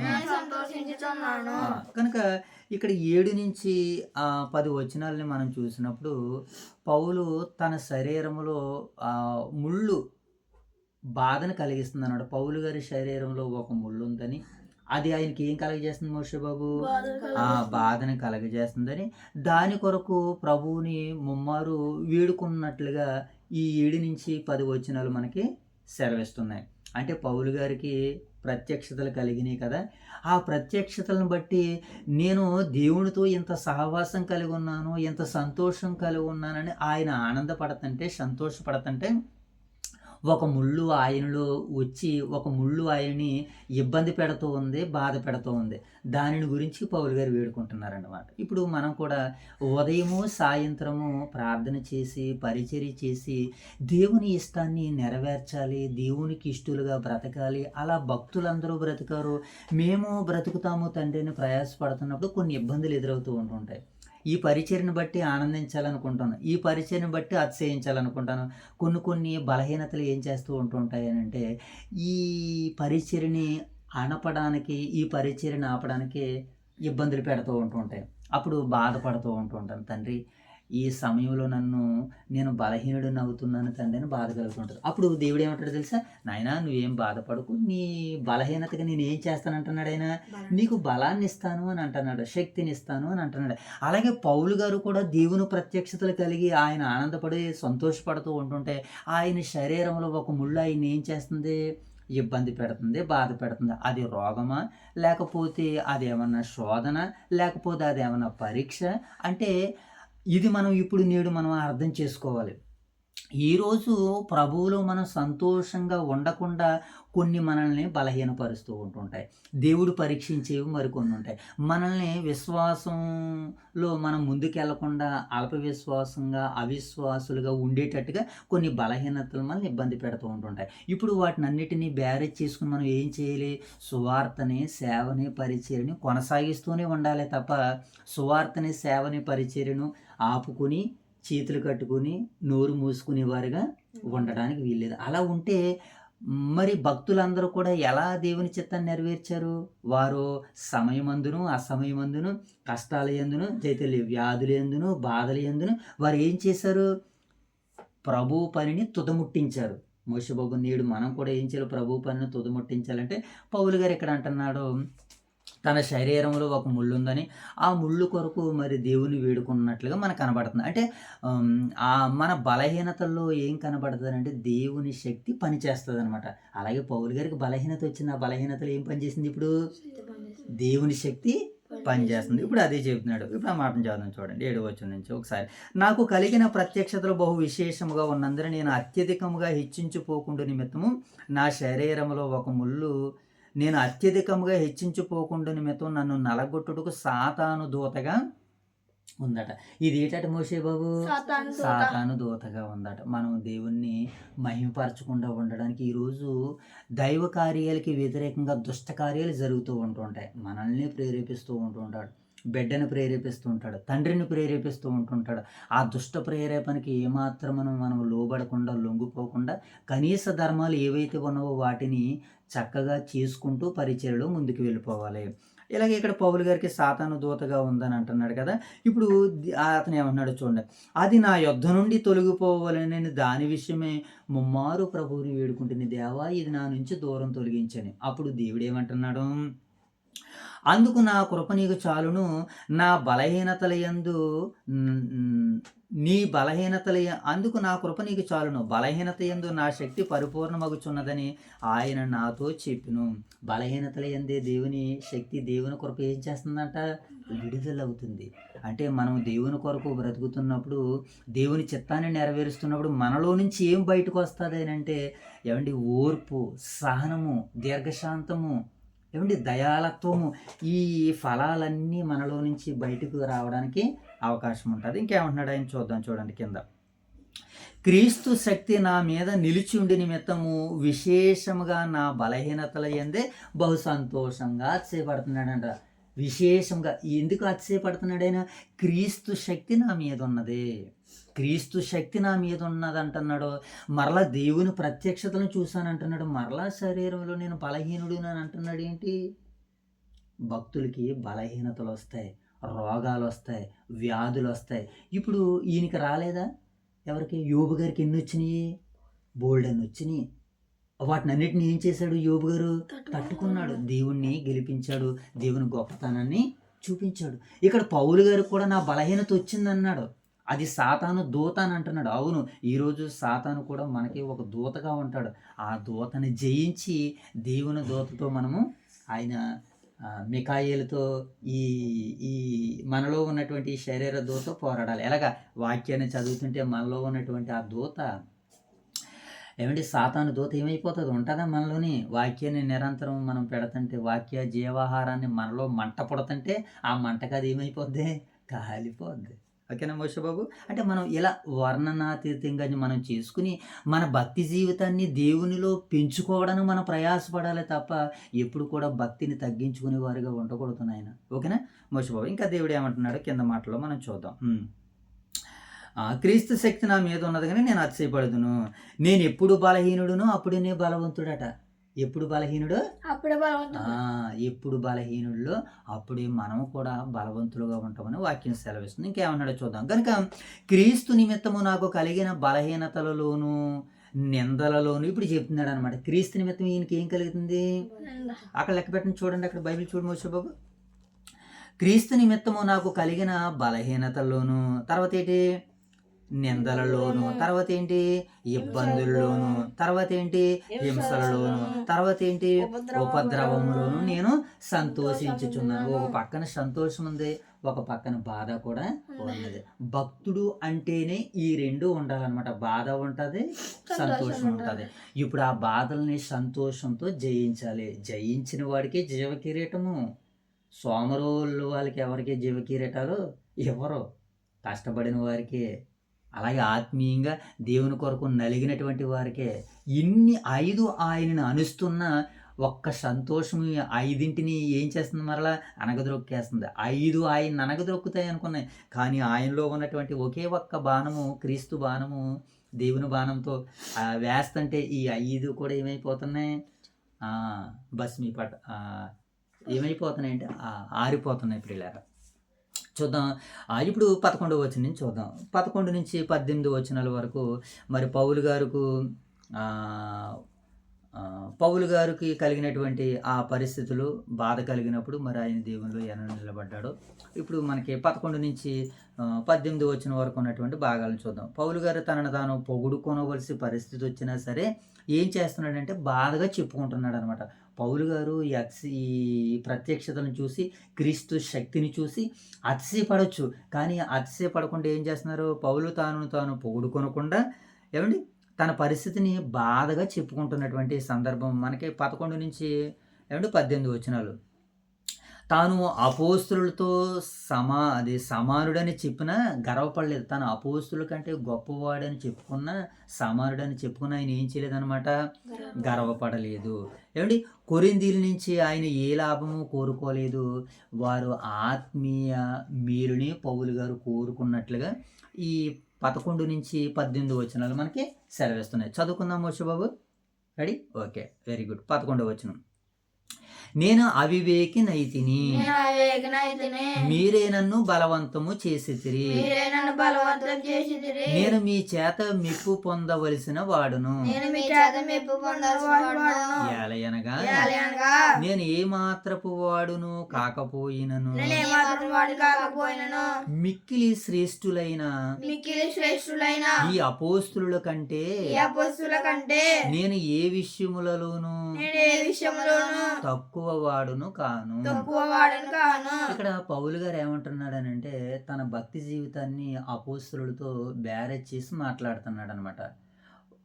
కనుక ఇక్కడ 7 నుంచి 10 వచనాలని మనం చూసినప్పుడు పౌలు తన శరీరంలో ముళ్ళు బాధను కలిగిస్తుంది అన్నాడు. పౌలు గారి శరీరంలో ఒక ముళ్ళు ఉందని, అది ఆయనకి ఏం కలగజేస్తుంది మోషే బాబు? బాధను కలగజేస్తుందని, దాని కొరకు ప్రభువుని ముమ్మారు వేడుకున్నట్లుగా ఈ 7 నుంచి 10 వచనాలు మనకి సెలవిస్తున్నాయి. అంటే పౌలు గారికి ప్రత్యక్షతలు కలిగినాయి కదా. ఆ ప్రత్యక్షతలను బట్టి నేను దేవునితో ఇంత సహవాసం కలిగి ఉన్నాను, ఇంత సంతోషం కలిగి ఉన్నానని ఆయన ఆనందపడుతుంటే, సంతోషపడుతుంటే ఒక ముళ్ళు ఆయనలో వచ్చి ఒక ముళ్ళు ఆయన్ని ఇబ్బంది పెడుతూ ఉంది, బాధ పెడుతూ ఉంది. దానిని గురించి పౌలు గారు వేడుకుంటున్నారన్నమాట. ఇప్పుడు మనం కూడా ఉదయము సాయంత్రము ప్రార్థన చేసి పరిచర్య చేసి దేవుని ఇష్టాన్ని నెరవేర్చాలి, దేవునికి ఇష్టలుగా బ్రతకాలి. అలా భక్తులందరూ బ్రతికారు, మేము బ్రతుకుతాము తండ్రి అని ప్రయాసపడుతున్నప్పుడు కొన్ని ఇబ్బందులు ఎదురవుతూ ఉంటుంటాయి. ఈ పరిచర్ని బట్టి ఆనందించాలనుకుంటాను, ఈ పరిచర్ని బట్టి అతిశయించాలనుకుంటాను. కొన్ని బలహీనతలు ఏం చేస్తూ ఉంటుంటాయి అని అంటే, ఈ పరిచర్ని ఆపడానికి ఇబ్బందులు పెడుతూ ఉంటుంటాయి. అప్పుడు బాధపడుతూ ఉంటుంటాను, తండ్రి ఈ సమయంలో నేను బలహీనుడిని అవుతున్నాను తండ్రి అని బాధ కలుగుతుంటుంది. అప్పుడు దేవుడు ఏమంటాడు తెలుసా, నాయనా నువ్వేం బాధపడకు, నీ బలహీనతగా నేను ఏం చేస్తానంటున్నాడు ఆయన, నీకు బలాన్ని ఇస్తాను అని అంటున్నాడు, శక్తిని ఇస్తాను అని అంటున్నాడు. అలాగే పౌలు గారు కూడా దేవుని ప్రత్యక్షతలు కలిగి ఆయన ఆనందపడి సంతోషపడుతూ ఉంటుంటే ఆయన శరీరంలో ఒక ముళ్ళు ఆయన ఏం చేస్తుంది, ఇబ్బంది పెడుతుంది, బాధ పెడుతుంది. అది రోగమా, లేకపోతే అదేమన్నా శోధన, లేకపోతే అదేమన్నా పరీక్ష అంటే ఇది నేడు మనం అర్థం చేసుకోవాలి. ఈరోజు ప్రభువులో మనం సంతోషంగా ఉండకుండా కొన్ని మనల్ని బలహీనపరుస్తూ ఉంటుంటాయి. దేవుడు పరీక్షించేవి మరికొన్ని ఉంటాయి. మనల్ని విశ్వాసంలో మనం ముందుకెళ్లకుండా అల్ప విశ్వాసంగా అవిశ్వాసులుగా ఉండేటట్టుగా కొన్ని బలహీనతలు మనల్ని ఇబ్బంది పెడుతూ ఉంటుంటాయి. ఇప్పుడు వాటిని అన్నిటినీ బ్యారేజ్ చేసుకుని మనం ఏం చేయాలి, సువార్తని, సేవని, పరిచర్యని కొనసాగిస్తూనే ఉండాలి తప్ప సువార్తని, సేవని, పరిచర్యను ఆపుకుని చేతులు కట్టుకుని నోరు మూసుకునేవారుగా ఉండడానికి వీల్లేదు. అలా ఉంటే మరి భక్తులందరూ కూడా ఎలా దేవుని చిత్తాన్ని నెరవేర్చారు, వారు సమయమందును అసమయమందును కష్టాల యందును వ్యాధుల యందును బాధల యందును వారు ఏం చేశారు, ప్రభు పనిని తుదముట్టించారు. మోషేబాబు నేడు మనం కూడా ఏం చేయాలి, ప్రభు పనిని తుదముట్టించాలంటే పౌలు గారు ఇక్కడ అంటున్నాడు, తన శరీరంలో ఒక ముళ్ళు ఉందని ఆ ముళ్ళు కొరకు మరి దేవుని వేడుకున్నట్లుగా మనకు కనబడుతుంది. అంటే మన బలహీనతల్లో ఏం కనబడుతుంది అంటే దేవుని శక్తి పనిచేస్తుంది అనమాట. అలాగే పౌలు గారికి బలహీనత వచ్చింది, ఆ బలహీనతలు ఏం పనిచేసింది, ఇప్పుడు దేవుని శక్తి పనిచేస్తుంది. ఇప్పుడు అదే చెబుతున్నాడు. ఇప్పుడు ఆ మాటను చదువుతాం చూడండి, 7వ వచనం నుంచి ఒకసారి. నాకు కలిగిన ప్రత్యక్షతలు బహు విశేషముగా ఉన్నందున నేను అత్యధికముగా హెచ్చించిపోకుండా నిమిత్తము నా శరీరంలో ఒక ముళ్ళు నేను అత్యధికంగా హెచ్చించిపోకుండా నిమిత్తం నన్ను నలగొట్టుటకు సాతాను దూతగా ఉందట. ఇది ఏంటంటే మోషేబాబు, సాతాను దూతగా ఉందట. మనం దేవుణ్ణి మహిమపరచకుండా ఉండడానికి ఈరోజు దైవ కార్యాలకి వ్యతిరేకంగా దుష్ట కార్యాలు జరుగుతూ ఉంటుంటాయి. మనల్ని ప్రేరేపిస్తూ ఉంటుంటాడు, బిడ్డను ప్రేరేపిస్తూ ఉంటాడు, తండ్రిని ప్రేరేపిస్తూ ఉంటుంటాడు. ఆ దుష్ట ప్రేరేపణకి ఏమాత్రం మనం లోబడకుండా లొంగిపోకుండా కనీస ధర్మాలు ఏవైతే ఉన్నావో వాటిని చక్కగా చేసుకుంటూ పరిచర్యలో ముందుకు వెళ్ళిపోవాలి. ఇలాగే ఇక్కడ పౌలు గారికి సాతాను దూతగా ఉందని అంటున్నాడు కదా. ఇప్పుడు అతను ఏమన్నాడు చూడండి, అది నా యొద్ద నుండి తొలగిపోవాలని దాని విషయమే ముమ్మారు ప్రభువుని వేడుకుంటుంది, దేవా ఇది నా నుంచి దూరం తొలగించని. అప్పుడు దేవుడు ఏమంటున్నాడు, అందుకు నా కృప నీకు చాలును, నా బలహీనతల యందు అందుకు నా కృప నీకు చాలును, బలహీనత యందు నా శక్తి పరిపూర్ణమగుచున్నదని ఆయన నాతో చెప్పిను. బలహీనతల యందే దేవుని శక్తి, దేవుని కృప ఏం చేస్తుందంట, విడుదలవుతుంది. అంటే మనం దేవుని కొరకు బ్రతుకుతున్నప్పుడు, దేవుని చిత్తాన్ని నెరవేరుస్తున్నప్పుడు మనలో నుంచి ఏం బయటకు వస్తుంది అని అంటే ఏమండి, ఓర్పు, సహనము, దీర్ఘశాంతము, ఏమండి దయాలత్వము, ఈ ఫలాలన్నీ మనలో నుంచి బయటకు రావడానికి అవకాశం ఉంటుంది. ఇంకేమంటున్నాడు ఆయన చూద్దాం చూడండి కింద. క్రీస్తు శక్తి నా మీద నిలిచి ఉండి నిమిత్తము విశేషముగా నా బలహీనతల యందే బహు సంతోషంగా అతిశయపడుతున్నాడంట. విశేషంగా ఎందుకు అతిశయపడుతున్నాడైనా, క్రీస్తు శక్తి నా మీద ఉన్నది, క్రీస్తు శక్తి నా మీద ఉన్నది అంటున్నాడు. మరలా దేవుని ప్రత్యక్షతలను చూశానంటున్నాడు. మరలా శరీరంలో నేను బలహీనుడు అని అంటున్నాడు. ఏంటి, భక్తులకి బలహీనతలు వస్తాయి, రోగాలు వస్తాయి, వ్యాధులు వస్తాయి. ఇప్పుడు ఈయనకి రాలేదా? ఎవరికి? యోబు గారికి ఎన్ని వచ్చినాయి? బోల్డెన్ వచ్చినాయి. వాటిని అన్నిటిని ఏం చేశాడు యోబు గారు? తట్టుకున్నాడు, దేవుణ్ణి గెలిపించాడు, దేవుని గొప్పతనాన్ని చూపించాడు. ఇక్కడ పౌలు గారు కూడా నా బలహీనత వచ్చిందన్నాడు. అది సాతాను దూత అని అంటున్నాడు. అవును, ఈరోజు సాతాను కూడా మనకి ఒక దూతగా ఉంటాడు. ఆ దూతని జయించి దేవుని దూతతో మనము ఆయన మికాయేలుతో ఈ ఈ మనలో ఉన్నటువంటి ఈ శరీర దూత పోరాడాలి. ఎలాగా? వాక్యాన్ని చదువుతుంటే మనలో ఉన్నటువంటి ఆ దూత ఏమంటే సాతాను దూత ఏమైపోతుంది? ఉంటుందా మనలోని? వాక్యాన్ని నిరంతరం మనం పెడుతుంటే, వాక్య జీవాహారాన్ని మనలో మంట పుడుతుంటే ఆ మంటకు అది ఏమైపోద్ది? కాలిపోద్ది. ఓకేనా మోషే బాబు? అంటే మనం ఇలా వర్ణనాతీతంగా మనం చేసుకుని మన భక్తి జీవితాన్ని దేవునిలో పెంచుకోవడానికి మనం ప్రయాసపడాలి తప్ప ఎప్పుడు కూడా భక్తిని తగ్గించుకునే వారిగా ఉండకూడదు నాయన. ఓకేనా మోషే బాబు? ఇంకా దేవుడు ఏమంటున్నాడో కింద మాటలో మనం చూద్దాం. క్రీస్తు శక్తి నా మీద ఉన్నది కానీ నేను అతిశయపడుదును. నేను ఎప్పుడు బలహీనుడును అప్పుడే నే బలవంతుడట. ఎప్పుడు బలహీనుడు? అప్పుడే బలవంతుడు. ఎప్పుడు బలహీనుడిలో అప్పుడే మనం కూడా బలవంతులుగా ఉంటామని వాక్యం సెలవిస్తుంది. ఇంకేమన్నాడో చూద్దాం. కనుక క్రీస్తు నిమిత్తము నాకు కలిగిన బలహీనతలలోను నిందలలోను ఇప్పుడు చెప్తున్నాడు అనమాట. క్రీస్తు నిమిత్తం ఈయనకి ఏం కలుగుతుంది? అక్కడ లెక్క పెట్టండి, చూడండి, అక్కడ బైబిల్ చూడు మోషే బాబు. క్రీస్తు నిమిత్తము నాకు కలిగిన బలహీనతల్లోను, తర్వాత ఏంటి? నిందలలోను, తర్వాత ఏంటి? ఇబ్బందుల్లోను, తర్వాత ఏంటి? హింసలలోను, తర్వాత ఏంటి? ఉపద్రవములోను నేను సంతోషించుచున్నాను. ఒక పక్కన సంతోషం ఉంది, ఒక పక్కన బాధ కూడా ఉన్నది. భక్తుడు అంటేనే ఈ రెండు ఉండాలన్నమాట. బాధ ఉంటుంది, సంతోషం ఉంటుంది. ఇప్పుడు ఆ బాధల్ని సంతోషంతో జయించాలి. జయించిన వాడికి జీవ కిరీటము. సోమరోళ్ళు వాళ్ళకి ఎవరికి జీవ కిరీటాలు ఎవరు? కష్టపడిన వారికి. అలాగే ఆత్మీయంగా దేవుని కొరకు నలిగినటువంటి వారికే. ఇన్ని 5 ఆయనను అనుస్తున్న ఒక్క సంతోషం 5ంటిని ఏం చేస్తుంది? మరలా అనగదొక్కేస్తుంది. 5 ఆయన అనగదొక్కుతాయి అనుకున్నాయి, కానీ ఆయనలో ఉన్నటువంటి ఒకే ఒక్క బాణము, క్రీస్తు బాణము, దేవుని బాణంతో వేస్తుంటే ఈ 5 కూడా ఏమైపోతున్నాయి? భస్మీపట ఏమైపోతున్నాయి అంటే ఆరిపోతున్నాయి. పిల్లలు చూద్దాం. ఇప్పుడు 11వ వచనం నుంచి చూద్దాం. 11 నుంచి 18 వచనాల వరకు మరి పౌలు గారికి కలిగినటువంటి ఆ పరిస్థితులు, బాధ కలిగినప్పుడు మరి ఆయన దేవునిలో ఎలా నిలబడ్డాడో ఇప్పుడు మనకి 11 నుంచి 18 వచనం వరకు ఉన్నటువంటి భాగాలను చూద్దాం. పౌలు గారు తనను తాను పొగుడుకోనవలసి పరిస్థితి వచ్చినా సరే ఏం చేస్తున్నాడంటే బాధగా చెప్పుకుంటున్నాడు అనమాట. పౌలు గారు ఈ ప్రత్యక్షతలను చూసి, క్రీస్తు శక్తిని చూసి అతిశయపడవచ్చు, కానీ అతిశయపడకుండా ఏం చేస్తున్నారు? పౌలు తాను పొగుడుకొనకుండా ఏమండి తన పరిస్థితిని బాధగా చెప్పుకుంటున్నటువంటి సందర్భం మనకి 11 నుంచి 18 వచనాలు. తాను అపోస్తులతో సమానుడని చెప్పినా గర్వపడలేదు. తను అపోస్తుల కంటే గొప్పవాడని చెప్పుకున్న, సమానుడని చెప్పుకున్న ఆయన ఏం చేయలేదన్నమాట? గర్వపడలేదు. ఏమండి? కొరింథీయుల నుంచి ఆయన ఏ లాభము కోరుకోలేదు. వారు ఆత్మీయ మేలుని పౌలు గారు కోరుకున్నట్లుగా ఈ 11 నుంచి 18 వచనాలు మనకి సెలవిస్తున్నాయి. చదువుకుందాం Moshe Babu. Ready? Okay, very good. 11వ వచనం. నేను అవివేకినైతిని, మీరే నన్ను బలవంతము చేసితిరి. నేను మీ చేత మెప్పు పొందవలసిన వాడును. ఏలయనగా నేను ఏ మాత్రపు వాడును కాకపోయినను మిక్కిలి శ్రేష్ఠులైన ఈ అపోస్తుల కంటే నేను ఏ విషయములలోను తక్కువ వాడును కాను. ఇక్కడ పౌలు గారు ఏమంటున్నాడనంటే తన భక్తి జీవితాన్ని అపోస్తులతో బ్యారేజ్ చేసి మాట్లాడుతున్నాడు అనమాట.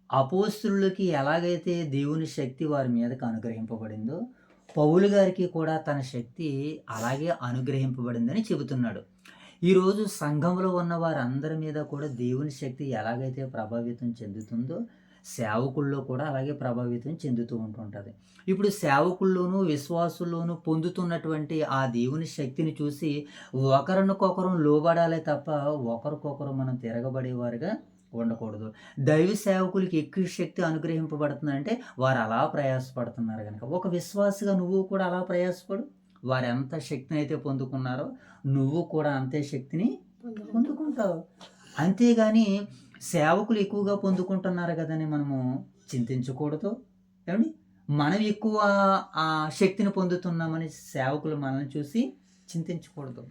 అపోస్తులకి ఎలాగైతే దేవుని శక్తి వారి మీదకి అనుగ్రహింపబడిందో పౌలు గారికి కూడా తన శక్తి అలాగే అనుగ్రహింపబడిందని చెబుతున్నాడు. ఈరోజు సంఘంలో ఉన్న వారందరి మీద కూడా దేవుని శక్తి ఎలాగైతే ప్రభావితం చెందుతుందో సేవకుల్లో కూడా అలాగే ప్రభావితం చెందుతూ ఉంటుంటుంది. ఇప్పుడు సేవకుల్లోనూ విశ్వాసుల్లోనూ పొందుతున్నటువంటి ఆ దేవుని శక్తిని చూసి ఒకరినొకరు లోబడాలే తప్ప ఒకరికొకరు మనం తిరగబడేవారుగా ఉండకూడదు. దైవ సేవకులకి ఎక్కువ శక్తి అనుగ్రహింపబడుతుందంటే వారు అలా ప్రయాసపడుతున్నారు కనుక ఒక విశ్వాసిగా నువ్వు కూడా అలా ప్రయాసపడు. వారు ఎంత శక్తిని అయితే పొందుకున్నారో నువ్వు కూడా అంతే శక్తిని పొందుకుంటావు. అంతేగాని సేవకులు ఎక్కువగా పొందుకుంటున్నారు కదని మనము చింతించకూడదు. ఏమండి? మనం ఎక్కువ ఆ శక్తిని పొందుతున్నామని సేవకులు మనల్ని చూసి చింతించకూడదు.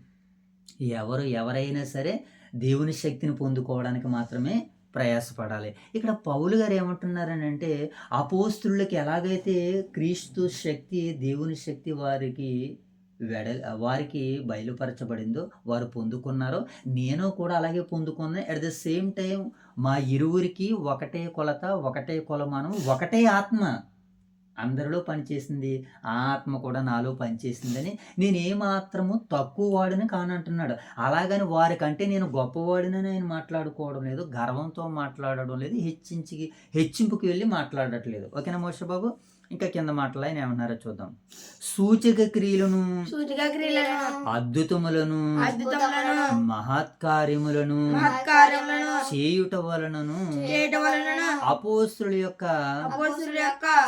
ఎవరైనా సరే దేవుని శక్తిని పొందుకోవడానికి మాత్రమే ప్రయాసపడాలి. ఇక్కడ పౌలు గారు ఏమంటున్నారని అంటే, అపోస్తులకి ఎలాగైతే క్రీస్తు శక్తి, దేవుని శక్తి వారికి బయలుపరచబడిందో, వారు పొందుకున్నారో, నేను కూడా అలాగే పొందుకున్నాను. అట్ ద సేమ్ టైం మా ఇరువురికి ఒకటే కొలత, ఒకటే కొలమానం, ఒకటే ఆత్మ అందరిలో పనిచేసింది. ఆ ఆత్మ కూడా నాలో పనిచేసిందని నేనేమాత్రము తక్కువ వాడిని కానంటున్నాడు. అలాగని వారికంటే నేను గొప్పవాడినని ఆయన మాట్లాడుకోవడం లేదు, గర్వంతో మాట్లాడడం లేదు, హెచ్చింపుకి వెళ్ళి మాట్లాడట్లేదు. ఓకేనా మోషే బాబు? ఇంకా కింద మాటలు ఆయన ఏమన్నారో చూద్దాం. సూచక క్రియలను, అద్భుతములను, మహత్కార్యములను చేయుట వలనను అపోస్తుల యొక్క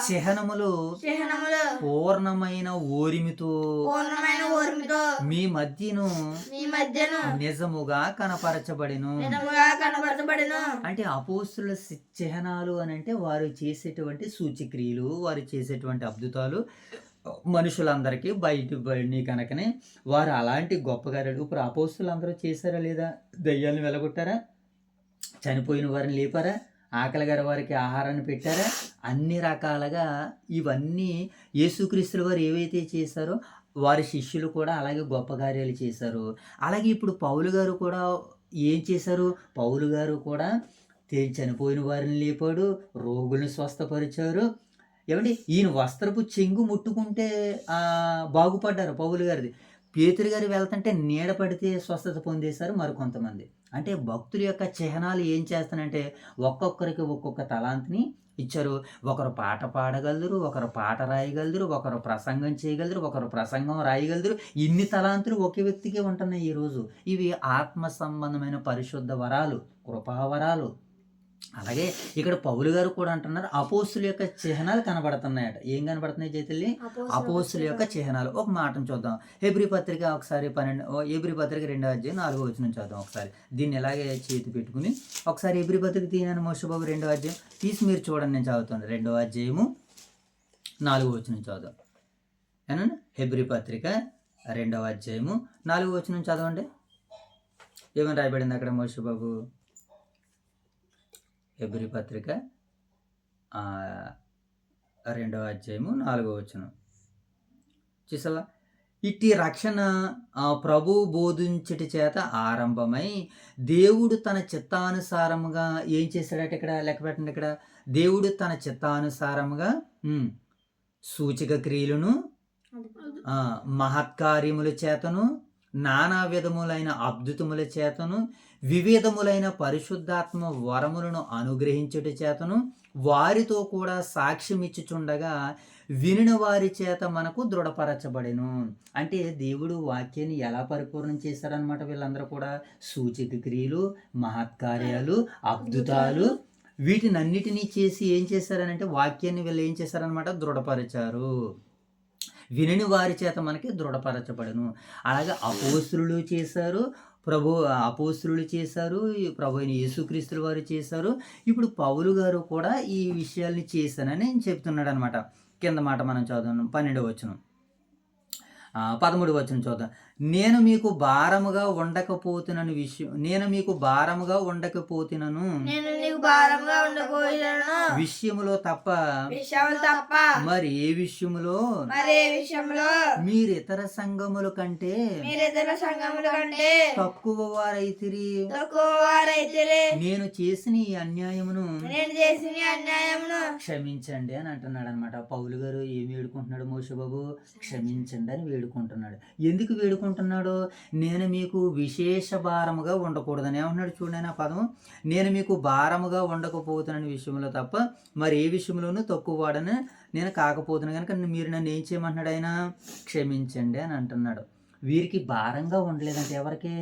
చిహ్నములు పూర్ణమైన ఓరిమితో మీ మధ్యను నిజముగా కనపరచబడిను. అంటే అపోస్తుల చిహ్నాలు అని అంటే వారు చేసేటువంటి సూచక్రియలు, వారు చేసేటువంటి అద్భుతాలు మనుషులందరికీ బయటపడి కనుకనే వారు అలాంటి గొప్ప కార్యాలు ఇప్పుడు అపోస్తులు అందరూ చేశారా లేదా? దయ్యాలను వెలగొట్టారా? చనిపోయిన వారిని లేపారా? ఆకలి గారి వారికి ఆహారాన్ని పెట్టారా? అన్ని రకాలుగా ఇవన్నీ యేసుక్రీస్తుల వారు ఏవైతే చేశారో వారి శిష్యులు కూడా అలాగే గొప్ప కార్యాలు చేశారు. అలాగే ఇప్పుడు పౌలు గారు కూడా ఏం చేశారు? పౌలు గారు కూడా చనిపోయిన వారిని లేపాడు, రోగులను స్వస్థపరిచారు. ఏమంటే ఈయన వస్త్రపు చెంగు ముట్టుకుంటే బాగుపడ్డారు పౌలు గారిది. పేతురు గారు వెళ్తుంటే నీడ పడితే స్వస్థత పొందేశారు మరికొంతమంది. అంటే భక్తుల యొక్క చిహ్నాలు ఏం చేస్తానంటే ఒక్కొక్కరికి ఒక్కొక్క తలాంతిని ఇచ్చారు. ఒకరు పాట పాడగలరు, ఒకరు పాట రాయగలరు, ఒకరు ప్రసంగం చేయగలరు, ఒకరు ప్రసంగం రాయగలరు. ఇన్ని తలాంతులు ఒకే వ్యక్తికి ఉంటున్నాయి ఈరోజు. ఇవి ఆత్మ సంబంధమైన పరిశుద్ధ వరాలు, కృపావరాలు. అలాగే ఇక్కడ పౌలు గారు కూడా అంటున్నారు అపోస్తుల యొక్క చిహ్నాలు కనబడుతున్నాయట. ఏం కనబడుతున్నాయి జైతల్లి? అపోస్తుల యొక్క చిహ్నాలు. ఒక మాటను చూద్దాం. హెబ్రీ పత్రిక ఒకసారి హెబ్రీ పత్రిక 2వ అధ్యాయం 4వ వచనం చూద్దాం ఒకసారి. దీన్ని ఎలాగే చేతి పెట్టుకుని ఒకసారి హెబ్రీ పత్రిక తీయనని మోషబాబు 2వ అధ్యాయం తీసి మీరు చూడండి, నేను చదువుతాను. 2వ అధ్యాయము 4వ వచనం చదువుదాం. ఏనండి? హెబ్రీ పత్రిక 2వ అధ్యాయము 4వ వచనం చదవండి. ఏమని రాయబడింది అక్కడ మోషబాబు? హెబ్రీ పత్రిక 2వ అధ్యాయము 4వ వచనం చూసావా? ఇట్టి రక్షణ ప్రభు బోధించటి చేత ఆరంభమై దేవుడు తన చిత్తానుసారముగా ఏం చేశాడట? ఇక్కడ లెక్క పెట్టండి. ఇక్కడ దేవుడు తన చిత్తానుసారముగా సూచక క్రియలను, మహత్కార్యముల చేతను, నానా విధములైన అద్భుతముల చేతను, వివిధములైన పరిశుద్ధాత్మ వరములను అనుగ్రహించుట చేతను వారితో కూడా సాక్ష్యం ఇచ్చుచుండగా వినిన వారి చేత మనకు దృఢపరచబడెను. అంటే దేవుడు వాక్యాన్ని ఎలా పరిపూర్ణం చేశారనమాట? వీళ్ళందరూ కూడా సూచక క్రియలు, మహత్కార్యాలు, అద్భుతాలు వీటినన్నిటినీ చేసి ఏం చేశారనంటే వాక్యాన్ని వీళ్ళు ఏం చేశారనమాట? దృఢపరిచారు. వినని వారి చేత మనకి దృఢపరచబడను. అలాగే అపోస్తులు చేశారు, అపోస్తులు చేశారు, ప్రభు అయిన యేసుక్రీస్తుల వారు చేశారు. ఇప్పుడు పౌలు గారు కూడా ఈ విషయాల్ని చేశానని చెప్తున్నాడు అనమాట. కింద మాట మనం చదువుదాం. 12వ వచనం 13వ వచనం చూద్దాం. నేను మీకు భారముగా ఉండకపోతున్న విషయములో తప్ప మరి ఏ విషయములో మీరు ఇతర సంఘముల కంటే తక్కువ వారైతిరి. నేను చేసిన ఈ అన్యాయమును క్షమించండి అని అంటున్నాడు అనమాట. పౌలు గారు ఏమి వేడుకుంటున్నాడు? మోషబాబు క్షమించండి అని వేడుకుంటున్నాడు. ఎందుకు వేడుకుంటున్నాడు? నేను మీకు విశేష భారముగా ఉండకూడదని ఏమన్నాడు చూడండి ఆ పదం. నేను మీకు భారముగా ఉండకపోతున్నాను విషయంలో తప్ప మరి ఏ విషయంలోనూ తక్కువ వాడని నేను కాకపోతున్నాను కనుక మీరు నన్ను ఏం చేయమంటున్నాడు? ఆయన క్షమించండి అని అంటున్నాడు. వీరికి భారంగా ఉండలేదంటే ఎవరికి?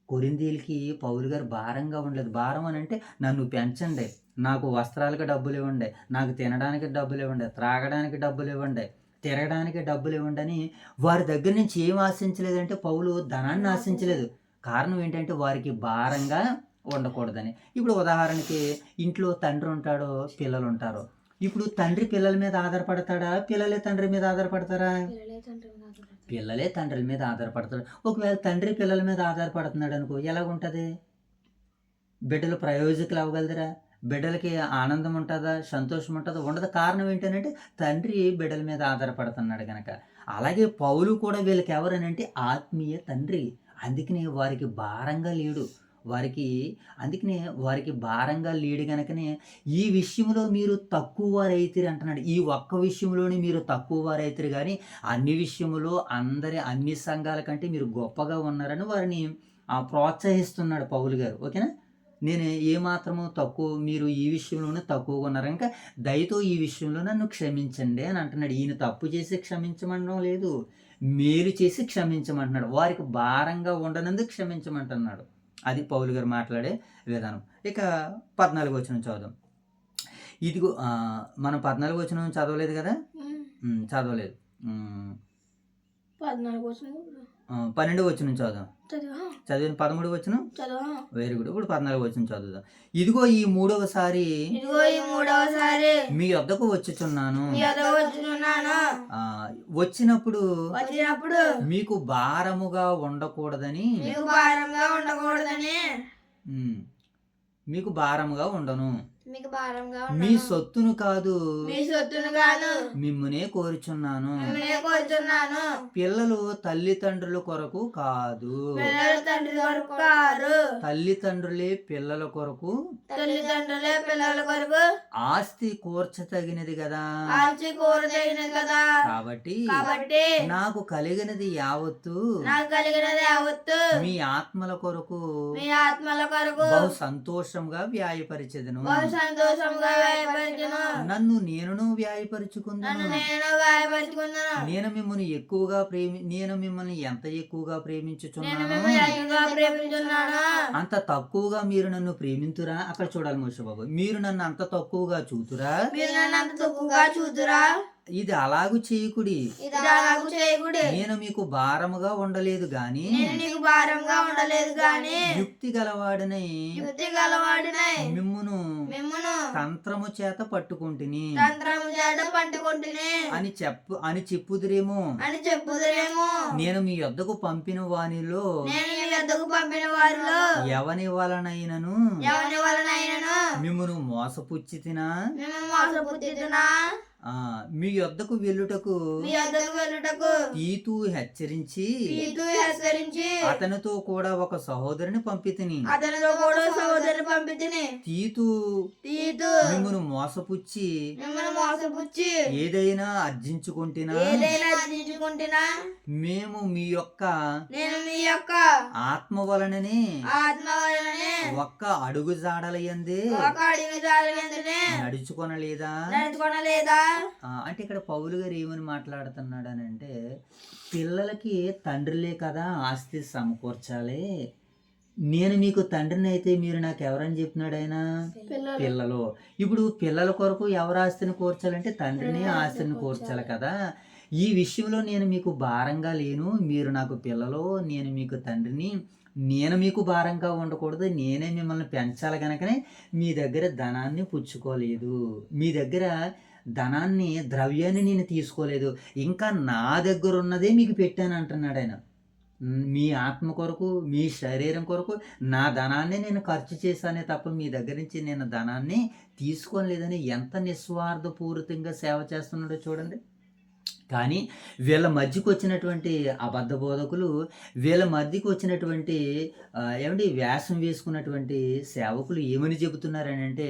కొరింథీయులకి పౌలు గారు భారంగా ఉండలేదు. భారం అని అంటే నన్ను పెంచండి, నాకు వస్త్రాలకు డబ్బులు ఇవ్వండి, నాకు తినడానికి డబ్బులు ఇవ్వండి, త్రాగడానికి డబ్బులు ఇవ్వండి, తిరగడానికి డబ్బులు ఇవ్వండి అని వారి దగ్గర నుంచి ఏం ఆశించలేదంటే పౌలు ధనాన్ని ఆశించలేదు. కారణం ఏంటంటే వారికి భారంగా ఉండకూడదని. ఇప్పుడు ఉదాహరణకి ఇంట్లో తండ్రి ఉంటాడు, పిల్లలు ఉంటారు. ఇప్పుడు తండ్రి పిల్లల మీద ఆధారపడతాడా? పిల్లలే తండ్రి మీద ఆధారపడతారా? పిల్లలే తండ్రుల మీద ఆధారపడతారు. ఒకవేళ తండ్రి పిల్లల మీద ఆధారపడుతున్నాడు అనుకో ఎలాగుంటది? బిడ్డలు ప్రయోజకులు అవ్వగలరా? బిడ్డలకి ఆనందం ఉంటదా? సంతోషం ఉంటదా? ఉండదు. కారణం ఏంటనంటే తండ్రి బిడ్డల మీద ఆధారపడుతున్నాడు గనక. అలాగే పౌలు కూడా వీళ్ళకి ఎవరనంటే ఆత్మీయ తండ్రి. అందుకనే వారికి భారంగా లేడు. వారికి భారంగా లేడు గనకనే ఈ విషయంలో మీరు తక్కువ వారైతిరి అంటున్నాడు. ఈ ఒక్క విషయంలోనే మీరు తక్కువ వారైతిరి గానీ అన్ని విషయములో అన్ని సంఘాల కంటే మీరు గొప్పగా ఉన్నారని వారిని ప్రోత్సహిస్తున్నాడు పౌలు గారు. ఓకేనా? నేను ఏమాత్రము మీరు ఈ విషయంలోనే తక్కువగా ఉన్నారు కనుక దయతో ఈ విషయంలో నన్ను క్షమించండి అని అంటున్నాడు. ఈయన తప్పు చేసి క్షమించమనడం లేదు, మేలు చేసి క్షమించమంటున్నాడు. వారికి భారంగా ఉండనందుకు క్షమించమంటున్నాడు. అది పౌలు గారు మాట్లాడే విధానం. ఇక 14వ వచనం చదువుదాం. ఇదిగో మనం 14వ వచనం చదవలేదు కదా? చదవలేదు. 12వ వచనం చదువుదాం. చదివిన 13వ వచనం వెరీ గుడ్. ఇప్పుడు 14వ వచనం చదువుదాం. ఇదిగో ఈ మూడవసారి మీ వద్దకు వచ్చుచున్నాను. వచ్చినప్పుడు మీకు భారముగా ఉండకూడదని మీకు భారముగా ఉండను. మీ సొత్తును కాదు మిమ్మునే కోరుచున్నాను. పిల్లలు తల్లిదండ్రుల కొరకు కాదు, తల్లిదండ్రులే పిల్లల కొరకు ఆస్తి కూర్చతగినది కదా. కాబట్టి నాకు కలిగినది యావత్తు మీ ఆత్మల కొరకు బహు సంతోషంగా వ్యాయపరిచెదను. నన్ను నేను వ్యాయపరుచుకున్నాను. నేను మిమ్మల్ని ఎంత ఎక్కువగా ప్రేమించుచున్నాను అంత తక్కువగా మీరు నన్ను ప్రేమింతురా. అక్కడ చూడాలి మోషబాబు, మీరు నన్ను అంత తక్కువగా చూతురా. ఇది అలాగు చేయకుడి. నేను మీకు భారముగా ఉండలేదు గాని యుక్తి గలవాడనై మిమ్మును తంత్రము చేత పట్టుకుంటుని అని చెప్పుదురేమో. నేను మీ యొద్దకు పంపిన వానిలో ఎవని వలనైనను మిమ్మును మోసపుచ్చితినా మీ యొద్దకు వెళ్ళుటకు తీతు హెచ్చరించి అతనితో కూడా ఒక సహోదరుని పంపితిని. తీతు మిమ్మును మోసపుచ్చి ఏదైనా అర్జించుకుంటున్నా మేము మీ యొక్క ఆత్మ వలననే ఒక్క అడుగు జాడలయందే నడుచుకొనలేదా? అంటే ఇక్కడ పౌలు గారు ఏమని మాట్లాడుతున్నాడు అని అంటే, పిల్లలకి తండ్రులే కదా ఆస్తి సమకూర్చాలి. నేను మీకు తండ్రిని అయితే మీరు నాకు ఎవరని చెప్తున్నాడు ఆయన? పిల్లలు. ఇప్పుడు పిల్లల కొరకు ఎవరు ఆస్తిని కూర్చాలంటే తండ్రిని ఆస్తిని కూర్చాలి కదా. ఈ విషయంలో నేను మీకు భారంగా లేను. మీరు నాకు పిల్లలు, నేను మీకు తండ్రిని. నేను మీకు భారంగా ఉండకూడదు, నేనే మిమ్మల్ని పెంచాలి కనుకనే మీ దగ్గర ధనాన్ని పుచ్చుకోలేదు, మీ దగ్గర ద్రవ్యాన్ని నేను తీసుకోలేదు, ఇంకా నా దగ్గర ఉన్నదే మీకు పెట్టాను అంటున్నాడు ఆయన. మీ ఆత్మ కొరకు, మీ శరీరం కొరకు నా ధనాన్ని నేను ఖర్చు చేశానే తప్ప మీ దగ్గర నుంచి నేను ధనాన్ని తీసుకోలేదని ఎంత నిస్వార్థపూరితంగా సేవ చేస్తున్నాడో చూడండి. కానీ వీళ్ళ మధ్యకు వచ్చినటువంటి అబద్ధ బోధకులు, వీళ్ళ మధ్యకు వచ్చినటువంటి వేషం వేసుకున్నటువంటి సేవకులు ఏమని చెబుతున్నారని అంటే,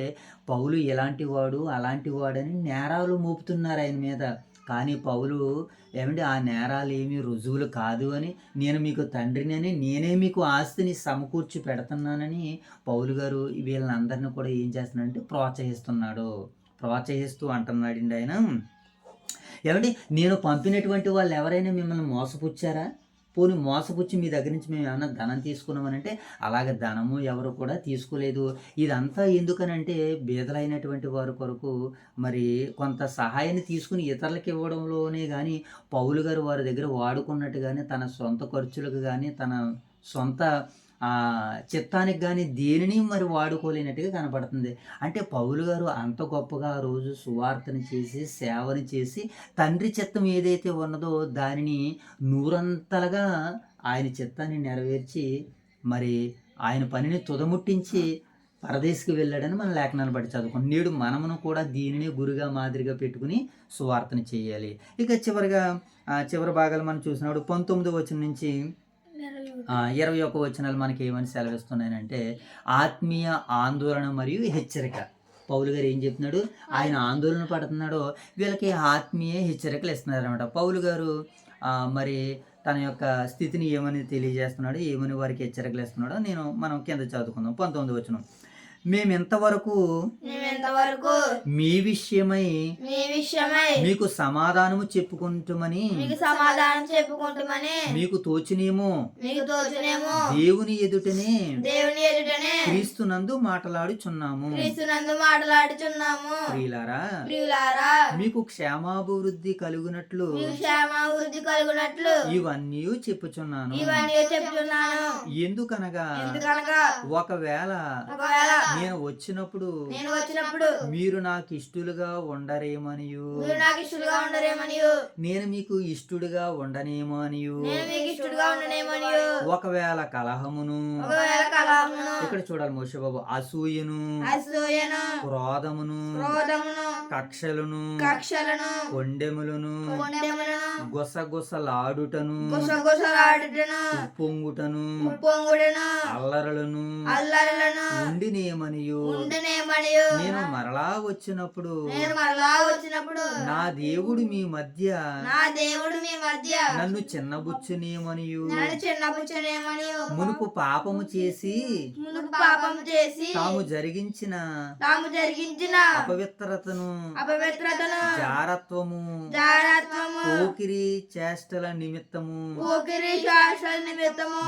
పౌలు ఎలాంటి వాడు అలాంటి వాడని నేరాలు మోపుతున్నారు ఆయన మీద. కానీ పౌలు ఆ నేరాలు ఏమీ రుజువులు కాదు అని, నేను మీకు తండ్రిని అని, నేనే మీకు ఆస్తిని సమకూర్చి పెడుతున్నానని పౌలు గారు వీళ్ళందరినీ కూడా ఏం చేస్తున్నాడంటే ప్రోత్సహిస్తూ అంటున్నాడండి ఆయన. నేను పంపినటువంటి వాళ్ళు ఎవరైనా మిమ్మల్ని మోసపుచ్చారా? పోనీ మోసపుచ్చి మీ దగ్గర నుంచి మేము ఏమైనా ధనం తీసుకున్నామనంటే అలాగే ధనము ఎవరు కూడా తీసుకోలేదు. ఇదంతా ఎందుకనంటే బీదలైనటువంటి వారి కొరకు మరి కొంత సహాయాన్ని తీసుకుని ఇతరులకు ఇవ్వడంలోనే కానీ పౌలు గారు వారి దగ్గర వాడుకున్నట్టు కానీ తన సొంత ఖర్చులకు కానీ తన సొంత చిత్తానికి కానీ దేనిని మరి వాడుకోలేనట్టుగా కనపడుతుంది. అంటే పౌలు గారు అంత గొప్పగా ఆ రోజు సువార్తను చేసి సేవను చేసి తండ్రి చిత్తం ఏదైతే ఉన్నదో దానిని నూరంతలుగా ఆయన చిత్తాన్ని నెరవేర్చి మరి ఆయన పనిని తుదముట్టించి పరదేశికి వెళ్ళాడని మన లేఖనాన్ని బట్టి చదువుకున్నాం. నేడు మనమును కూడా దీనిని గురుగా మాదిరిగా పెట్టుకుని సువార్తను చేయాలి. ఇక చివరి భాగాలు మనం చూసినప్పుడు 19వ వచనం నుంచి 21 వచనాలు మనకి ఏమని సెలవిస్తున్నాయంటే ఆత్మీయ ఆందోళన మరియు హెచ్చరిక. పౌలు గారు ఏం చెప్తున్నాడు, ఆయన ఆందోళన పడుతున్నాడో వీళ్ళకి ఆత్మీయ హెచ్చరికలు ఇస్తున్నారు అనమాట. పౌలు గారు మరి తన యొక్క స్థితిని ఏమని తెలియజేస్తున్నాడు, ఏమని వారికి హెచ్చరికలు ఇస్తున్నాడో మనం కింద చదువుకుందాం. 19వ వచనం, మేమెంతవరకు మీ విషయమై మీకు సమాధానము చెప్పుకుంటామని మీకు తోచినేమో దేవుని ఎదుటనే క్రీస్తునందు మాట్లాడుచున్నాము. ప్రియులారా, మీకు క్షేమాభివృద్ధి కలుగునట్లు ఇవన్నీ చెప్పుచున్నాను. ఎందుకనగా ఒకవేళ నేను వచ్చినప్పుడు మీరు నాకు ఇష్టలుగా ఉండరేమనియు నేను మీకు ఇష్టడుగా ఉండనేమో అనియు ఒకవేళ కలహమును ఇక్కడ చూడాలి మోషేబాబు, అసూయను క్రోధమును కక్షలను కొండెములను గుసగుసలాడుటను ఉప్పొంగుటను అల్లరలను ఉండినేమనియు నేను మరలా వచ్చినప్పుడు నా దేవుడు మీ మధ్య నన్ను చిన్నబుచ్చునేమనియు మునుపు పాపము చేసి తాము జరిగించిన అపవిత్రతను జారత్వము పోకిరి చేష్టల నిమిత్తము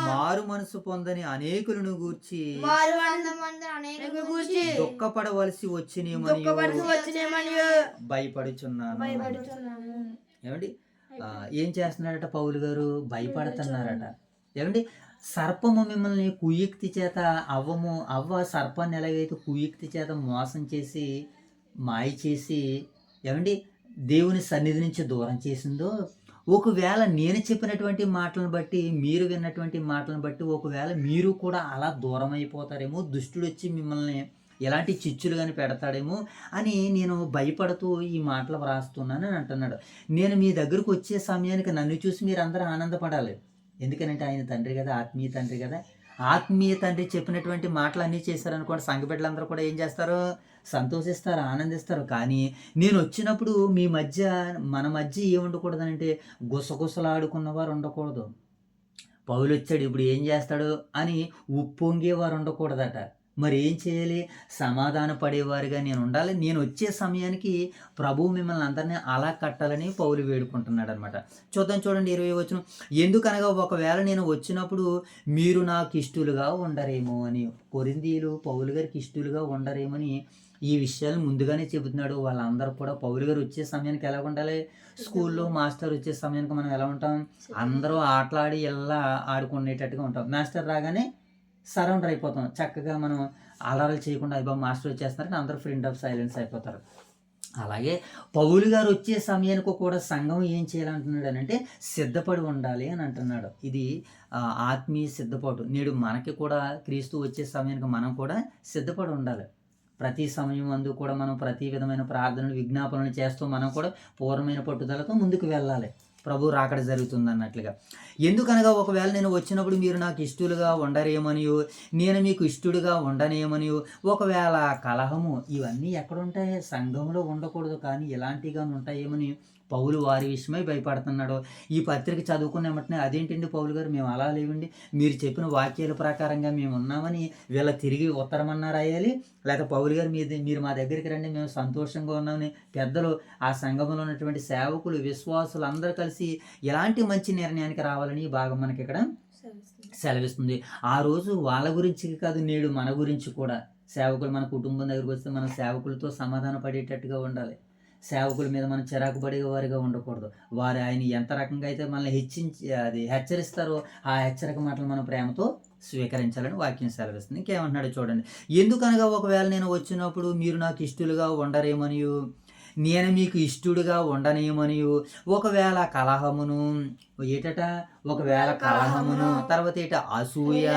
మారు మనసు పొందని అనేకులను గూర్చి దుఃఖపడవలసి వచ్చినేమని భయపడుచున్నాను. ఏమండి ఏం చేస్తున్నారట పౌలు గారు? భయపడుతున్నారట. ఏమండి సర్పము మిమ్మల్ని కుయుక్తి చేత అవ్వ సర్పాన్ని ఎలాగైతే కుయుక్తి చేత మోసం చేసి మాయ చేసి ఏమండి దేవుని సన్నిధి నుంచి దూరం చేసిందో, ఒకవేళ నేను చెప్పినటువంటి మాటలను బట్టి మీరు విన్నటువంటి మాటలను బట్టి ఒకవేళ మీరు కూడా అలా దూరం అయిపోతారేమో, దుష్టుడు వచ్చి మిమ్మల్ని ఎలాంటి చిచ్చులు కానీ పెడతాడేమో అని నేను భయపడుతూ ఈ మాటలు వ్రాస్తున్నాను అని అంటున్నాడు. నేను మీ దగ్గరకు వచ్చే సమయానికి నన్ను చూసి మీరు అందరూ ఆనందపడాలి. ఎందుకనంటే ఆయన తండ్రి కదా, ఆత్మీయ తండ్రి కదా. ఆత్మీయ తండ్రి చెప్పినటువంటి మాటలు అన్నీ చేశారనుకోండి, సంఘ బిడ్డలందరూ కూడా ఏం చేస్తారు? సంతోషిస్తారు, ఆనందిస్తారు. కానీ నేను వచ్చినప్పుడు మన మధ్య ఏముండకూడదనంటే గుసగుసలాడుకున్నవారు ఉండకూడదు. పౌలు వచ్చాడు ఇప్పుడు ఏం చేస్తాడు అని ఉప్పొంగేవారు ఉండకూడదట. మరి ఏం చేయాలి? సమాధాన పడేవారుగా నేను ఉండాలి. నేను వచ్చే సమయానికి ప్రభువు మిమ్మల్ని అందరినీ అలా కట్టాలని పౌలు వేడుకుంటున్నాడు అనమాట. చూడండి 20వ వచనం, ఎందుకనగా ఒకవేళ నేను వచ్చినప్పుడు మీరు నాకు ఇష్టలుగా ఉండరేమో అని. కొరింథీయులు పౌలు గారికి ఇష్టలుగా ఉండరేమని ఈ విషయాలు ముందుగానే చెబుతున్నాడు. వాళ్ళందరూ కూడా పౌలు గారు వచ్చే సమయానికి ఎలా ఉండాలి? స్కూల్లో మాస్టర్ వచ్చే సమయానికి మనం ఎలా ఉంటాం? అందరూ ఆటలాడి ఎలా ఆడుకునేటట్టుగా ఉంటాం. మాస్టర్ రాగానే సరౌండర్ అయిపోతాం. చక్కగా మనం అలరాలు చేయకుండా అయిపో మాస్టర్ వచ్చేస్తున్నారని అందరూ ఫ్రెండ్ ఆఫ్ సైలెన్స్ అయిపోతారు. అలాగే పౌలు గారు వచ్చే సమయానికి కూడా సంఘం ఏం చేయాలంటున్నాడు అని అంటే సిద్ధపడి ఉండాలి అని అంటున్నాడు. ఇది ఆత్మీయ సిద్ధపాటు. నేడు మనకి కూడా క్రీస్తు వచ్చే సమయానికి మనం కూడా సిద్ధపడి ఉండాలి. ప్రతి సమయం అందు కూడా మనం ప్రతి విధమైన ప్రార్థనలు విజ్ఞాపనలు చేస్తూ మనం కూడా పూర్ణమైన పట్టుదలతో ముందుకు వెళ్ళాలి. ప్రభు రాకడ జరుగుతుంది అన్నట్లుగా. ఎందుకనగా ఒకవేళ నేను వచ్చినప్పుడు మీరు నాకు ఇష్టలుగా ఉండరేమనియో నేను మీకు ఇష్టడుగా ఉండనేమనియో ఒకవేళ కలహము ఇవన్నీ ఎక్కడుంటాయి? సంఘంలో ఉండకూడదు, కానీ ఇలాంటిగా ఉంటాయేమని పౌలు వారి విషయమై భయపడుతున్నాడు. ఈ పత్రిక చదువుకున్న వెంటనే అదేంటండి పౌలు గారు మేము అలా లేవండి, మీరు చెప్పిన వాక్యాల ప్రకారంగా మేము ఉన్నామని వీళ్ళ తిరిగి ఉత్తరమన్నా రాయాలి, లేకపోతే పౌలు గారు మీరు మా దగ్గరికి రండి మేము సంతోషంగా ఉన్నామని పెద్దలు ఆ సంఘంలో ఉన్నటువంటి సేవకులు విశ్వాసులు అందరూ కలిసి ఎలాంటి మంచి నిర్ణయానికి రావాలని భాగం మనకి ఇక్కడ సెలవిస్తుంది. ఆ రోజు వాళ్ళ గురించి కాదు, నేడు మన గురించి కూడా సేవకులు మన కుటుంబం దగ్గరికి వస్తే మన సేవకులతో సమాధాన పడేటట్టుగా ఉండాలి. సేవకుల మీద మనం చిరాకు పడేవారిగా ఉండకూడదు. వారు ఆయన ఎంత రకంగా అయితే మనల్ని హెచ్చరిస్తారో ఆ హెచ్చరిక మాటలు మనం ప్రేమతో స్వీకరించాలని వాక్యం సెలవిస్తుంది. ఇంకేమంటున్నాడో చూడండి. ఎందుకనగా ఒకవేళ నేను వచ్చినప్పుడు మీరు నాకు ఇష్టలుగా ఉండరేమనియు, నేను మీకు ఇష్టడుగా ఉండనేమనియు, ఒకవేళ కలహమును ఏటట ఒకవేళ కలహమును తర్వాత అసూయ,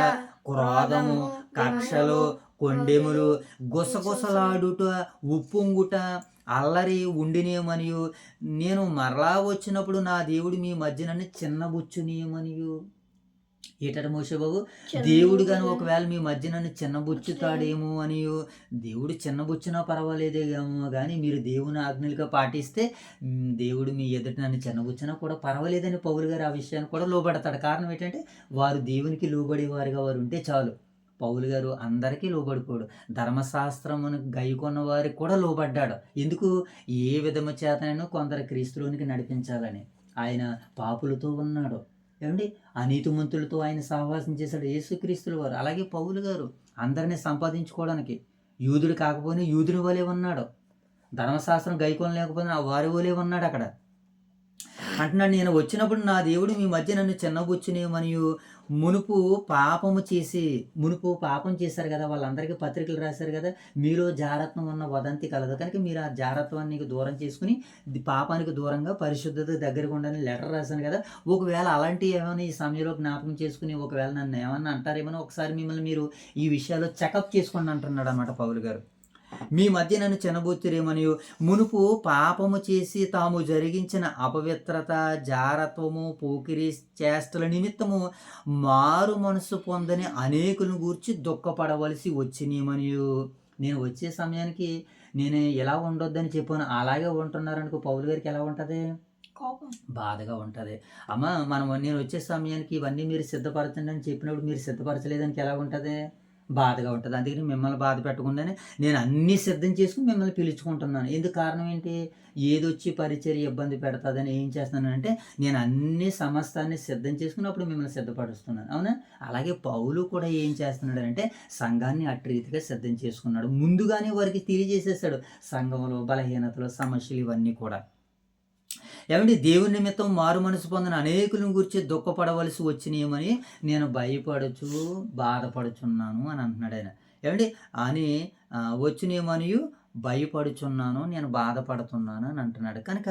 క్రోధము, కక్షలు, కొండెములు, గుసగుసలాడుట, ఉప్పొంగుట, అల్లరి ఉండినేమనియు, నేను మరలా వచ్చినప్పుడు నా దేవుడు మీ మధ్య నన్ను చిన్నబుచ్చునేమనియు. ఏటట మోషేబాబు, దేవుడు కానీ ఒకవేళ మీ మధ్య నన్ను చిన్నబుచ్చుతాడేమో అనియో, దేవుడు చిన్నబుచ్చినా పర్వాలేదేమో కానీ మీరు దేవుని ఆజ్ఞలుగా పాటిస్తే దేవుడు మీ ఎదుట నన్ను చిన్నబుచ్చినా కూడా పర్వాలేదని పౌలు గారు ఆ విషయాన్ని కూడా లోబడతాడు. కారణం ఏంటంటే వారు దేవునికి లోబడేవారుగా వారు ఉంటే చాలు. పౌలు గారు అందరికీ లోబడిపోడు, ధర్మశాస్త్రమును గైకొన్న వారికి కూడా లోబడ్డాడు. ఎందుకు? ఏ విధము చేతనైనా కొందరు క్రీస్తులోనికి నడిపించాలని. ఆయన పాపులతో ఉన్నాడు, ఏమండి అనీతిమంతులతో ఆయన సహవాసం చేశాడు యేసుక్రీస్తుల వారు. అలాగే పౌలు గారు అందరినీ సంపాదించుకోవడానికి యూదుడు కాకపోయినా యూదుని వలె ఉన్నాడు, ధర్మశాస్త్రం గైకొనలేకపోయినా వారి వలె ఉన్నాడు. అక్కడ అంటున్నాడు, నేను వచ్చినప్పుడు నా దేవుడు మీ మధ్య నన్ను చిన్నబుచ్చునేమనియు, మునుపు పాపం చేశారు కదా, వాళ్ళందరికీ పత్రికలు రాశారు కదా, మీలో జారత్వం ఉన్న వదంతి కలదు కనుక మీరు ఆ జారత్వాన్ని దూరం చేసుకుని పాపానికి దూరంగా పరిశుద్ధత దగ్గరకు ఉండాలని లెటర్ రాశాను కదా. ఒకవేళ అలాంటివి ఏమైనా ఈ సమయంలో జ్ఞాపకం చేసుకుని ఒకవేళ నన్ను ఏమన్నా అంటారేమో ఒకసారి మిమ్మల్ని మీరు ఈ విషయాల్లో చెకప్ చేసుకోండి అంటున్నాడు అన్నమాట పౌలు గారు. మీ మధ్య నన్ను చిన్నబుచ్చిరేమనియు, మునుపు పాపము చేసి తాము జరిగించిన అపవిత్రత, జారత్వము, పోకిరి చేష్టల నిమిత్తము మారు మనసు పొందని అనేకులను గూర్చి దుఃఖపడవలసి వచ్చినేమనియు. నేను వచ్చే సమయానికి నేను ఎలా ఉండొద్దని చెప్పాను, అలాగే ఉంటున్నారనుకో పౌలు గారికి ఎలా ఉంటుంది? బాధగా ఉంటుంది. నేను వచ్చే సమయానికి ఇవన్నీ మీరు సిద్ధపరచండి అని చెప్పినప్పుడు మీరు సిద్ధపరచలేదానికి ఎలా ఉంటుంది? బాధగా ఉంటుంది. అందుకని మిమ్మల్ని బాధ పెట్టకుండానే నేను అన్నీ సిద్ధం చేసుకుని మిమ్మల్ని పిలుచుకుంటున్నాను. ఎందుకు? కారణం ఏంటి? ఏదొచ్చి పరిచర్య ఇబ్బంది పెడతాదని ఏం చేస్తున్నానంటే నేను అన్ని సమస్తాన్ని సిద్ధం చేసుకుని అప్పుడు మిమ్మల్ని సిద్ధపరుస్తున్నాను. అవునా? అలాగే పౌలు కూడా ఏం చేస్తున్నాడు అంటే సంఘాన్ని అట్టి రీతిగా సిద్ధం చేసుకున్నాడు. ముందుగానే వారికి తెలియజేసేసాడు సంఘంలో బలహీనతలు, సమస్యలు ఇవన్నీ కూడా. ఏమంటే దేవుని నిమిత్తం మారు మనసు పొందిన అనేకులను గురించి దుఃఖపడవలసి వచ్చినాయమని నేను బాధపడుచున్నాను అని అంటున్నాడు ఆయన. ఏమండి అని వచ్చినాయమనియు భయపడుచున్నాను, నేను బాధపడుతున్నాను అని అంటున్నాడు. కనుక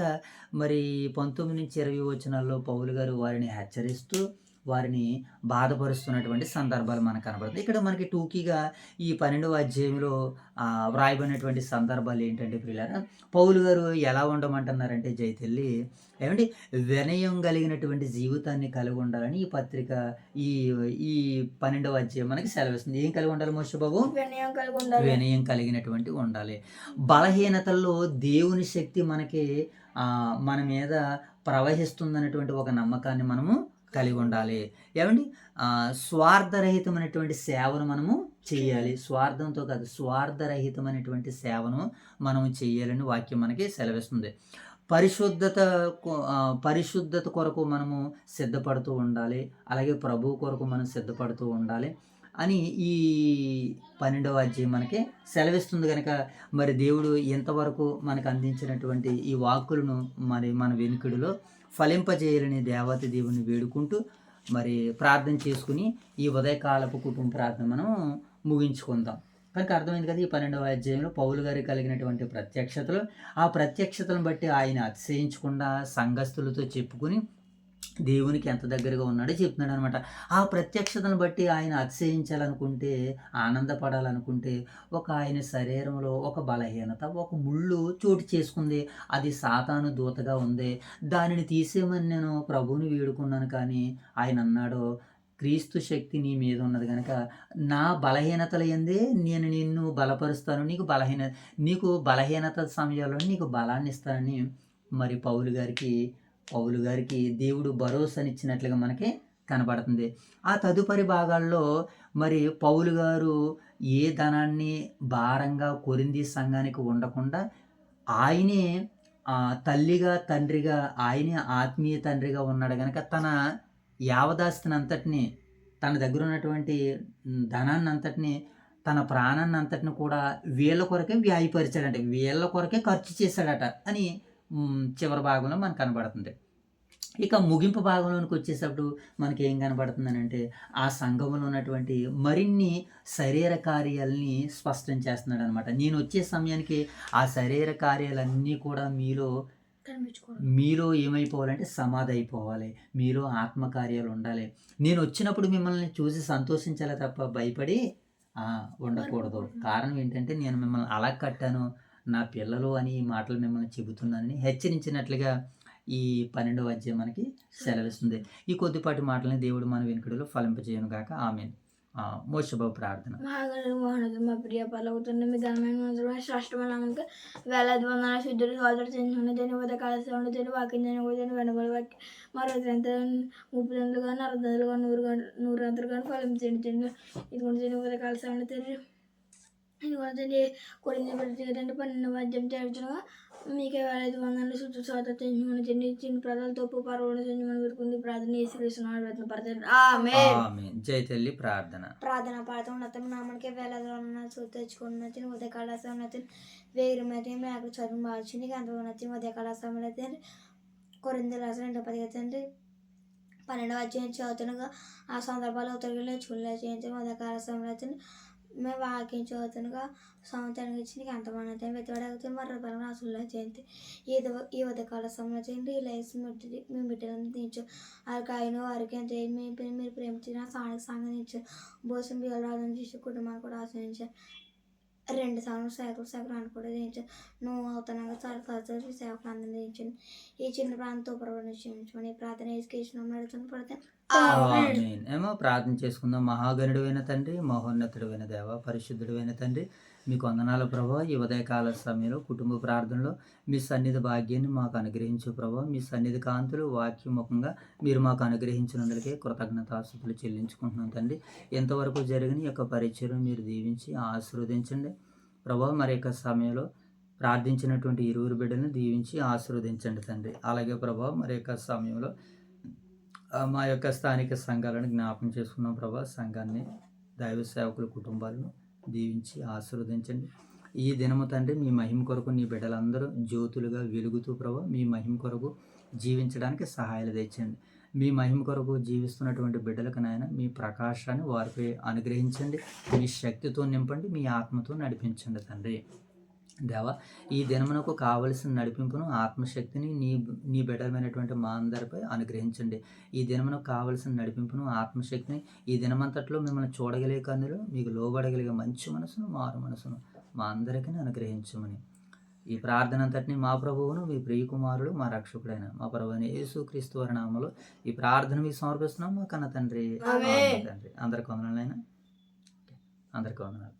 మరి 19-20 వచనాల్లో పౌలు గారు వారిని హెచ్చరిస్తూ వారిని బాధపరుస్తున్నటువంటి సందర్భాలు మనకు కనబడుతుంది. ఇక్కడ మనకి టూకీగా ఈ 12వ అధ్యాయంలో వ్రాయబడినటువంటి సందర్భాలు ఏంటంటే ప్రియులారా, పౌలు గారు ఎలా ఉండమంటున్నారంటే జైతెల్లి, ఏమంటే వినయం కలిగినటువంటి జీవితాన్ని కలిగి ఉండాలని ఈ పత్రిక ఈ 12వ అధ్యాయం మనకి సెలవిస్తుంది. ఏం కలిగి ఉండాలి మోషబాబు? వినయం కలిగినటువంటి ఉండాలి. బలహీనతల్లో దేవుని శక్తి మనకి మన మీద ప్రవహిస్తుందనేటువంటి ఒక నమ్మకాన్ని మనము కలిగి ఉండాలి. ఏమండి స్వార్థరహితమైనటువంటి సేవను మనము చేయాలి. స్వార్థంతో కాదు, స్వార్థరహితమైనటువంటి సేవను మనము చేయాలని వాక్యం మనకి సెలవిస్తుంది. పరిశుద్ధత కొరకు మనము సిద్ధపడుతూ ఉండాలి. అలాగే ప్రభువు కొరకు మనం సిద్ధపడుతూ ఉండాలి అని ఈ 12వ అధ్యాయం మనకి సెలవిస్తుంది. కనుక మరి దేవుడు ఎంతవరకు మనకు అందించినటువంటి ఈ వాక్కులను మరి మన వెనుకడిలో ఫలింపజేయాలని దేవత దేవుని వేడుకుంటూ మరి ప్రార్థన చేసుకుని ఈ ఉదయకాలపు కుటుంబ ప్రార్థన మనం ముగించుకుందాం. కనుక అర్థమైంది కదా, ఈ 12వ అధ్యాయంలో పౌలు గారికి కలిగినటువంటి ప్రత్యక్షతలు, ఆ ప్రత్యక్షతలను బట్టి ఆయన అతిశయించకుండా సంఘస్థులతో చెప్పుకుని దేవునికి ఎంత దగ్గరగా ఉన్నాడో చెప్తున్నాడు అనమాట. ఆ ప్రత్యక్షతను బట్టి ఆయన అతిశయించాలనుకుంటే, ఆనందపడాలనుకుంటే ఒక ఆయన శరీరంలో ఒక బలహీనత, ఒక ముళ్ళు చోటు చేసుకుంది. అది సాతాను దూతగా ఉంది. దానిని తీసేయమని నేను ప్రభువుని వేడుకున్నాను. కానీ ఆయన అన్నాడు, క్రీస్తు శక్తి నీ మీద ఉన్నది కనుక నా బలహీనతల యందే నేను నిన్ను బలపరుస్తాను, నీకు బలహీనత సమయాల్లో నీకు బలాన్ని ఇస్తానని మరి పౌలు గారికి దేవుడు భరోసానిచ్చినట్లుగా మనకి కనబడుతుంది. ఆ తదుపరి భాగాల్లో మరి పౌలు గారు ఏ ధనాన్ని భారంగా కొరింథీ సంఘానికి ఉండకుండా ఆయనే తల్లిగా తండ్రిగా, ఆయనే ఆత్మీయ తండ్రిగా ఉన్నాడు కనుక తన యావదాస్తిని అంతటిని, తన దగ్గర ఉన్నటువంటి ధనాన్ని అంతటిని, తన ప్రాణాన్ని అంతటిని కూడా వీళ్ళ కొరకే వ్యాయపరిచాడంట, వీళ్ళ కొరకే ఖర్చు చేశాడట అని చివరి భాగంలో మనకు కనబడుతుంది. ఇక ముగింపు భాగంలోనికి వచ్చేటప్పుడు మనకి ఏం కనపడుతుందనంటే, ఆ సంఘంలో ఉన్నటువంటి మరిన్ని శరీర కార్యాలని స్పష్టం చేస్తున్నాడనమాట. నేనొచ్చే సమయానికి ఆ శరీర కార్యాలన్నీ కూడా కనిపించుకోవడం. మీలో ఏమైపోవాలంటే సమాధి అయిపోవాలి. మీలో ఆత్మకార్యాలు ఉండాలి. నేనొచ్చినప్పుడు మిమ్మల్ని చూసి సంతోషించాలే తప్ప భయపడి ఉండకూడదు. కారణం ఏంటంటే, నేను మిమ్మల్ని అలా కట్టాను, నా పిల్లలు అని ఈ మాటలు మిమ్మల్ని చెబుతున్నానని హెచ్చరించినట్లుగా ఈ 12వ అధ్యాయం మనకి సెలవిస్తుంది. ఈ కొద్దిపాటి మాటలని దేవుడు మన వెనుకడిలో ఫలింపజేయును గాక. ఆమేన్. మోషేబాబు ప్రార్థన. మహాగణుడు మహోన్నతుడు మా ప్రియ పలుకుతున్న మీ ఘనమైన మంత్రమైన శ్రేష్టమైన నామమునకు వేలాది వందనాలు శుద్ధుడు సోదరు చెందిన ఉదయ కాల సేవను వాక్యం వెనబడి వాక్యం మరో 30 కానీ 60 కానీ 100 కానీ ఫలించండి. ఇది కూడా ఉదయ కాల సేవను ఇది కూడా కొరింది 12వ అధ్యాయం చేర్చుగా మీకే వేలాది వందనాలు శుద్ధ సోదరు చెందిన చిన్న ప్రజలతో పర్వణ చెందిన పెట్టుకుంది ప్రార్థన యేసుక్రీస్తు పడతారు. ఆమేన్. జై తల్లి ప్రార్థన. ప్రార్థన పాడుతూ ఉన్నతము నామనికే వేలాది వందనాలు శుద్ధి తెచ్చుకున్న తిని ఉదయ కాల సమయంలో వేగిరమైతే మేకలు చదువు మార్చింది అంత ఉదయ కాల సమయంలో కొరింది రాసిన 2:10 12వ అధ్యాయం చదువుతున్నగా ఆ సందర్భాలు ఉత్తర్వులు నేర్చుకుని చేయించి ఉదయ కాల సమయంలో మేము వాక్యం చదువుతున్నగా సంవత్సరానికి ఇచ్చి నీకు అంతమంది వెతవడగితే మరి రూపాయలు రాసుల్లో చేయండి. ఈ ఉదయకాల సమయంలో చేయండి. ఈ లైఫ్ మేము బిడ్డలను తీర్చు వారికి ఆయన వారికి ఎంత మీరు ప్రేమించిన సాంగతించారు. భోజనం బియ్యాలు రాజు చేసి కుటుంబాన్ని కూడా ఆశ్రయించారు. 2 సంవత్సరాలు సేవకులను కూడా చేయించారు. నువ్వు అవుతున్నాగా చాలా సేవకులు అందరినీ చేయించండి. ఈ చిన్న ప్రాంతంతో ప్రవర్తించమని ప్రార్థన చేసుకుని నడుచుకుని పడితే ఆమేన్. ఏమో ప్రార్థన చేసుకుందాం. మహాగణుడైన తండ్రి, మహోన్నతుడైన దేవ, పరిశుద్ధుడైన తండ్రి, మీకు వందనాలు ప్రభా. ఈ ఉదయకాల సమయంలో కుటుంబ ప్రార్థనలో మీ సన్నిధి భాగ్యాన్ని మాకు అనుగ్రహించు ప్రభా. మీ సన్నిధి కాంతులు వాక్యముఖంగా మీరు మాకు అనుగ్రహించినందుకే కృతజ్ఞతాస్తుతులు చెల్లించుకుంటున్నాం తండ్రి. ఎంతవరకు జరిగిన ఈ యొక్క పరిచయం మీరు దీవించి ఆశీర్వదించండి ప్రభా. మరి యొక్క సమయంలో ప్రార్థించినటువంటి 20 బిడ్డలను దీవించి ఆశీర్వదించండి తండ్రి. అలాగే ప్రభా, మరి యొక్క సమయంలో మా యొక్క స్థానిక సంఘాలను జ్ఞాపకం చేసుకున్నాం ప్రభా. సంఘాన్ని, దైవ సేవకుల కుటుంబాలను దీవించి ఆశీర్వదించండి. ఈ దినము తండ్రి మీ మహిమ కొరకు నీ బిడ్డలందరూ జ్యోతులుగా వెలుగుతూ ప్రభా మీ మహిమ కొరకు జీవించడానికి సహాయాలు తెచ్చండి. మీ మహిమ కొరకు జీవిస్తున్నటువంటి బిడ్డలకు నాయన మీ ప్రకాశాన్ని వారిపై అనుగ్రహించండి. మీ శక్తితో నింపండి, మీ ఆత్మతో నడిపించండి తండ్రి. దేవా, ఈ దినమునకు కావలసిన నడిపింపును ఆత్మశక్తిని నీ బిడ్డలమైనటువంటి మా అందరిపై అనుగ్రహించండి. ఈ దినమునకు కావలసిన నడిపింపును ఆత్మశక్తిని ఈ దినమంతట్లో మిమ్మల్ని చూడగలిగే కన్నులు, మీకు లోబడగలిగే మంచి మనసును, మారు మనసును మా అందరికీ అనుగ్రహించమని ఈ ప్రార్థన అంతటిని మా ప్రభువును, మీ ప్రియకుమారుడు, మా రక్షకుడైన మా ప్రభువైన యేసుక్రీస్తు వారి నామములో ఈ ప్రార్థన మీకు సమర్పిస్తున్నాం మా కన్న తండ్రి. తండ్రి అందరికి వందనాలైనా, అందరికి వందనాలు.